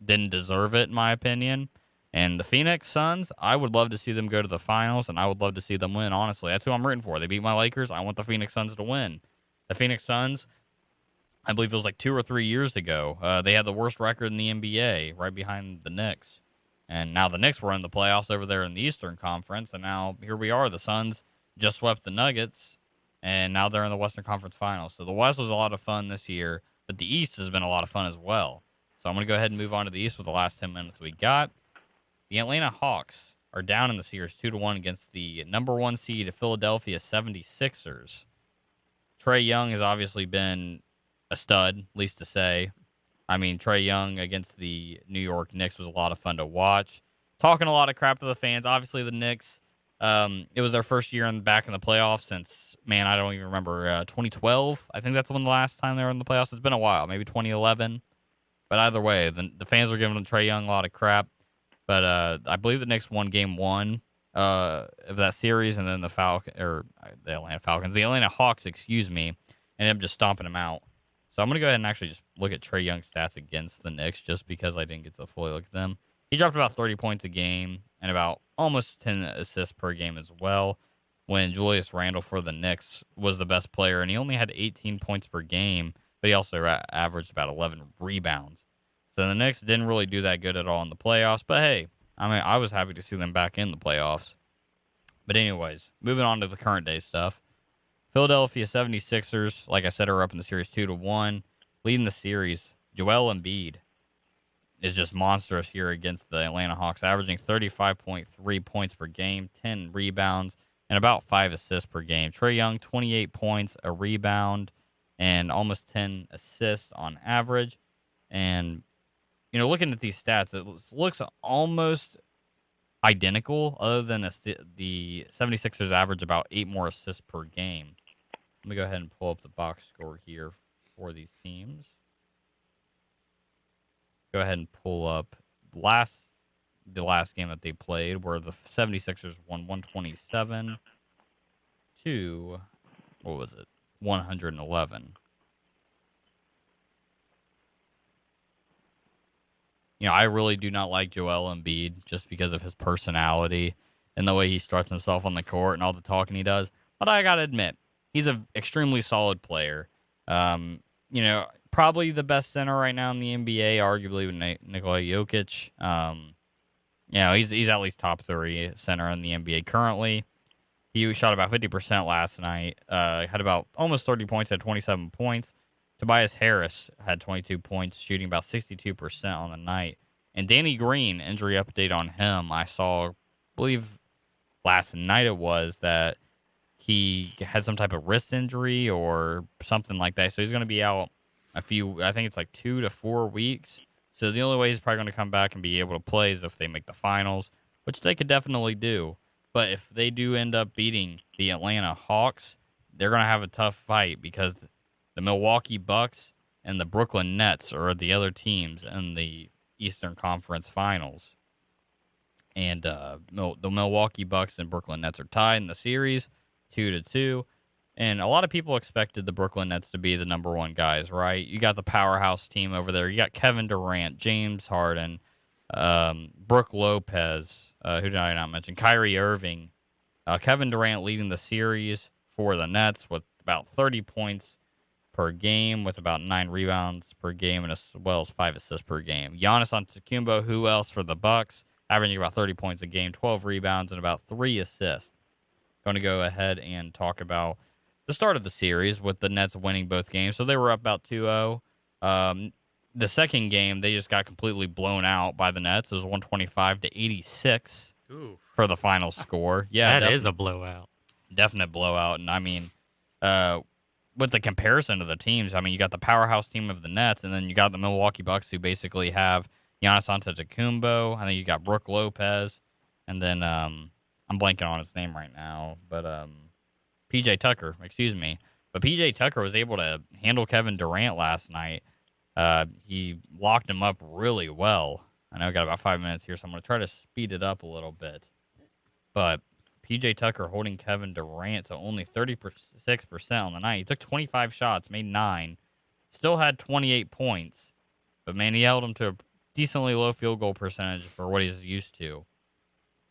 didn't deserve it, in my opinion. And the Phoenix Suns, I would love to see them go to the finals, and I would love to see them win, honestly. That's who I'm rooting for. They beat my Lakers. I want the Phoenix Suns to win. The Phoenix Suns, I believe it was like 2 or 3 years ago, they had the worst record in the NBA, right behind the Knicks. And now the Knicks were in the playoffs over there in the Eastern Conference, and now here we are. The Suns just swept the Nuggets, and now they're in the Western Conference Finals. So the West was a lot of fun this year, but the East has been a lot of fun as well. So I'm going to go ahead and move on to the East with the last 10 minutes we got. The Atlanta Hawks are down in the series 2-1 against the number 1 seed Philadelphia 76ers. Trae Young has obviously been a stud, least to say. I mean, Trae Young against the New York Knicks was a lot of fun to watch. Talking a lot of crap to the fans. Obviously, the Knicks, it was their first year back in the playoffs since, I don't even remember, 2012. I think that's when the last time they were in the playoffs. It's been a while, maybe 2011. But either way, the fans were giving Trae Young a lot of crap. But I believe the Knicks won game 1 of that series, and then the Atlanta Hawks, ended up just stomping them out. So I'm going to go ahead and actually just look at Trae Young's stats against the Knicks just because I didn't get to fully look at them. He dropped about 30 points a game and about almost 10 assists per game as well, when Julius Randle for the Knicks was the best player, and he only had 18 points per game, but he also averaged about 11 rebounds. So the Knicks didn't really do that good at all in the playoffs, but hey, I was happy to see them back in the playoffs. But anyways, moving on to the current day stuff. Philadelphia 76ers, like I said, are up in the series 2-1. Leading the series, Joel Embiid is just monstrous here against the Atlanta Hawks, averaging 35.3 points per game, 10 rebounds, and about 5 assists per game. Trae Young, 28 points, a rebound, and almost 10 assists on average. And, looking at these stats, it looks almost identical, other than the 76ers average about 8 more assists per game. Let me go ahead and pull up the box score here for these teams. Go ahead and pull up the last game that they played, where the 76ers won 127 to, 111. I really do not like Joel Embiid just because of his personality and the way he struts himself on the court and all the talking he does. But I got to admit, he's an extremely solid player. Probably the best center right now in the NBA, arguably with Nikola Jokic. He's at least top 3 center in the NBA currently. He shot about 50% last night. Had about almost 30 points, had 27 points. Tobias Harris had 22 points, shooting about 62% on the night. And Danny Green, injury update on him. I saw, I believe last night it was, that he had some type of wrist injury or something like that. So he's going to be out I think it's like 2 to 4 weeks. So the only way he's probably going to come back and be able to play is if they make the finals, which they could definitely do. But if they do end up beating the Atlanta Hawks, they're going to have a tough fight, because the Milwaukee Bucks and the Brooklyn Nets are the other teams in the Eastern Conference Finals. And the Milwaukee Bucks and Brooklyn Nets are tied in the series, 2-2. And a lot of people expected the Brooklyn Nets to be the number 1 guys, right? You got the powerhouse team over there. You got Kevin Durant, James Harden, Brook Lopez, who did I not mention? Kyrie Irving. Kevin Durant leading the series for the Nets with about 30 points per game, with about 9 rebounds per game, and as well as 5 assists per game. Giannis Antetokounmpo, who else for the Bucks, averaging about 30 points a game, 12 rebounds, and about 3 assists. Going to go ahead and talk about the start of the series with the Nets winning both games. So they were up about 2-0. The second game, they just got completely blown out by the Nets. It was 125-86 for the final score. Yeah, that is a blowout. Definite blowout. And I mean, with the comparison of the teams, I mean, you got the powerhouse team of the Nets, and then you got the Milwaukee Bucks, who basically have Giannis Antetokounmpo. I think you got Brook Lopez, and then I'm blanking on his name right now, but PJ Tucker, excuse me. But PJ Tucker was able to handle Kevin Durant last night. He locked him up really well. I know I got about 5 minutes here, so I'm going to try to speed it up a little bit. But PJ Tucker holding Kevin Durant to only 36% on the night. He took 25 shots, made 9, still had 28 points. But, man, he held him to a decently low field goal percentage for what he's used to.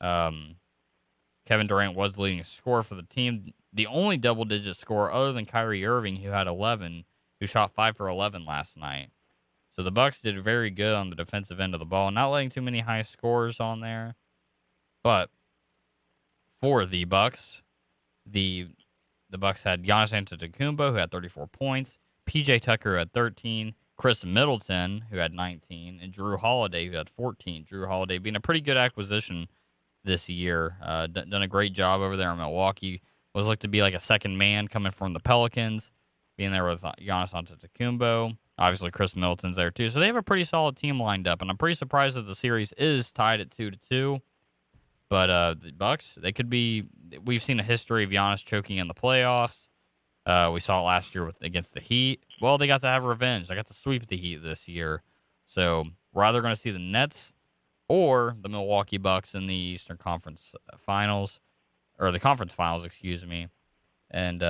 Kevin Durant was the leading scorer for the team. The only double-digit scorer other than Kyrie Irving, who had 11, who shot 5 for 11 last night. So the Bucks did very good on the defensive end of the ball, not letting too many high scores on there. But for the Bucks, the Bucks had Giannis Antetokounmpo, who had 34 points, PJ Tucker, who had 13, Chris Middleton, who had 19, and Drew Holiday, who had 14. Drew Holiday being a pretty good acquisition this year. Done a great job over there in Milwaukee. Was looked to be like a second man coming from the Pelicans, being there with Giannis Antetokounmpo. Obviously, Chris Middleton's there too. So they have a pretty solid team lined up, and I'm pretty surprised that the series is tied at 2-2. But the Bucks, they could be. We've seen a history of Giannis choking in the playoffs. We saw it last year against the Heat. Well, they got to have revenge. They got to sweep the Heat this year. So we're either going to see the Nets or the Milwaukee Bucks in the Eastern Conference Finals, or the Conference Finals, excuse me. And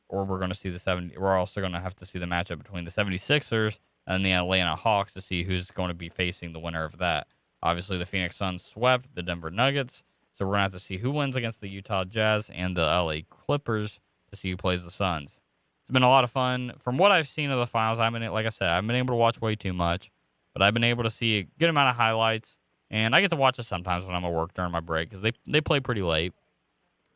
or we're going to see we're also going to have to see the matchup between the 76ers and the Atlanta Hawks to see who's going to be facing the winner of that. Obviously, the Phoenix Suns swept the Denver Nuggets, so we're going to have to see who wins against the Utah Jazz and the LA Clippers to see who plays the Suns. It's been a lot of fun. From what I've seen of the finals, like I said, I've been able to watch way too much, but I've been able to see a good amount of highlights, and I get to watch it sometimes when I'm at work during my break because they play pretty late.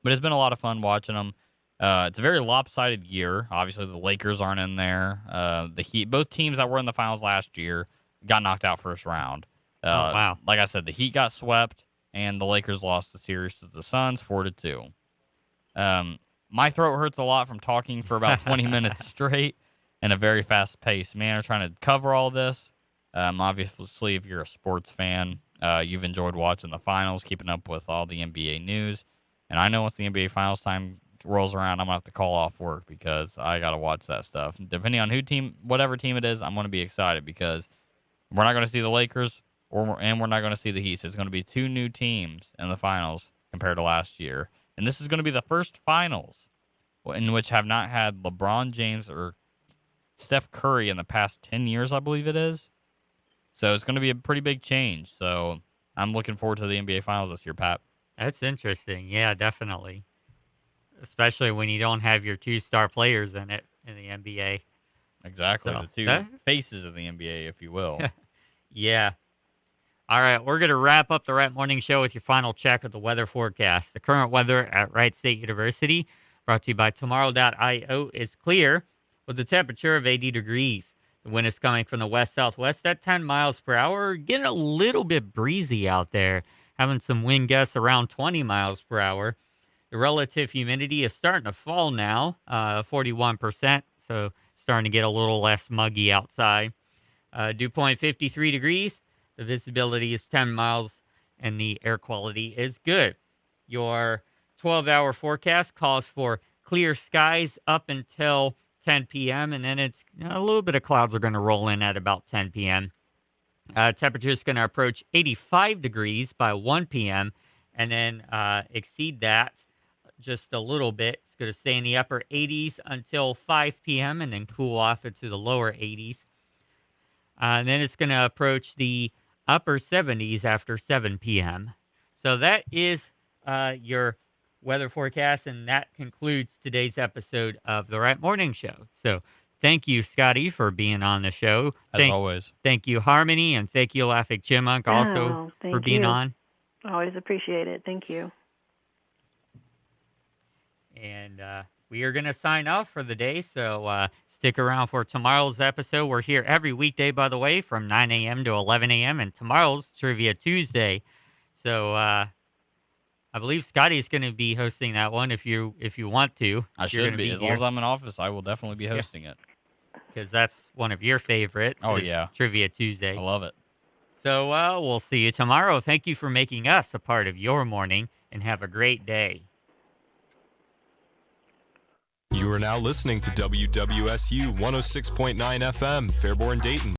But it's been a lot of fun watching them. It's a very lopsided year. Obviously, the Lakers aren't in there. The Heat, both teams that were in the finals last year, got knocked out first round. Wow. Like I said, the Heat got swept, and the Lakers lost the series to the Suns 4-2. My throat hurts a lot from talking for about 20 minutes straight and a very fast-paced manner, trying to cover all this. Obviously, if you're a sports fan, you've enjoyed watching the finals, keeping up with all the NBA news. And I know once the NBA finals time rolls around, I'm going to have to call off work because I got to watch that stuff. Depending on whatever team it is, I'm going to be excited because we're not going to see the Lakers and we're not going to see the Heat. So it's going to be two new teams in the finals compared to last year. And this is going to be the first finals in which have not had LeBron James or Steph Curry in the past 10 years, I believe it is. So it's going to be a pretty big change. So I'm looking forward to the NBA finals this year, Pat. That's interesting. Yeah, definitely. Especially when you don't have your two star players in it in the NBA. Exactly. So, the two faces of the NBA, if you will. Yeah. All right. We're going to wrap up the Wright Morning Show with your final check of the weather forecast. The current weather at Wright State University, brought to you by Tomorrow.io, is clear with a temperature of 80 degrees. The wind is coming from the west-southwest at 10 miles per hour. Getting a little bit breezy out there. Having some wind gusts around 20 miles per hour. The relative humidity is starting to fall now, 41%. So starting to get a little less muggy outside. Dew point 53 degrees. The visibility is 10 miles and the air quality is good. Your 12-hour forecast calls for clear skies up until 10 p.m. and then it's a little bit of clouds are going to roll in at about 10 p.m. Temperature is going to approach 85 degrees by 1 p.m. and then exceed that just a little bit. It's going to stay in the upper 80s until 5 p.m. and then cool off into the lower 80s. And then it's going to approach the upper 70s after 7 p.m. So that is your weather forecast, and that concludes today's episode of the Wright Morning Show. So thank you, Scotty, for being on the show. As always. Thank you, Harmony, and thank you, Laughing Chipmunk, also for being on. Always appreciate it. Thank you. And we are going to sign off for the day, so stick around for tomorrow's episode. We're here every weekday, by the way, from 9 a.m. to 11 a.m., and tomorrow's Trivia Tuesday. So I believe Scotty's going to be hosting that one if you want to. I should be. As long as I'm in office, I will definitely be hosting it. Because that's one of your favorites. Oh, yeah. Trivia Tuesday. I love it. So we'll see you tomorrow. Thank you for making us a part of your morning, and have a great day. You are now listening to WWSU 106.9 FM, Fairborn, Dayton.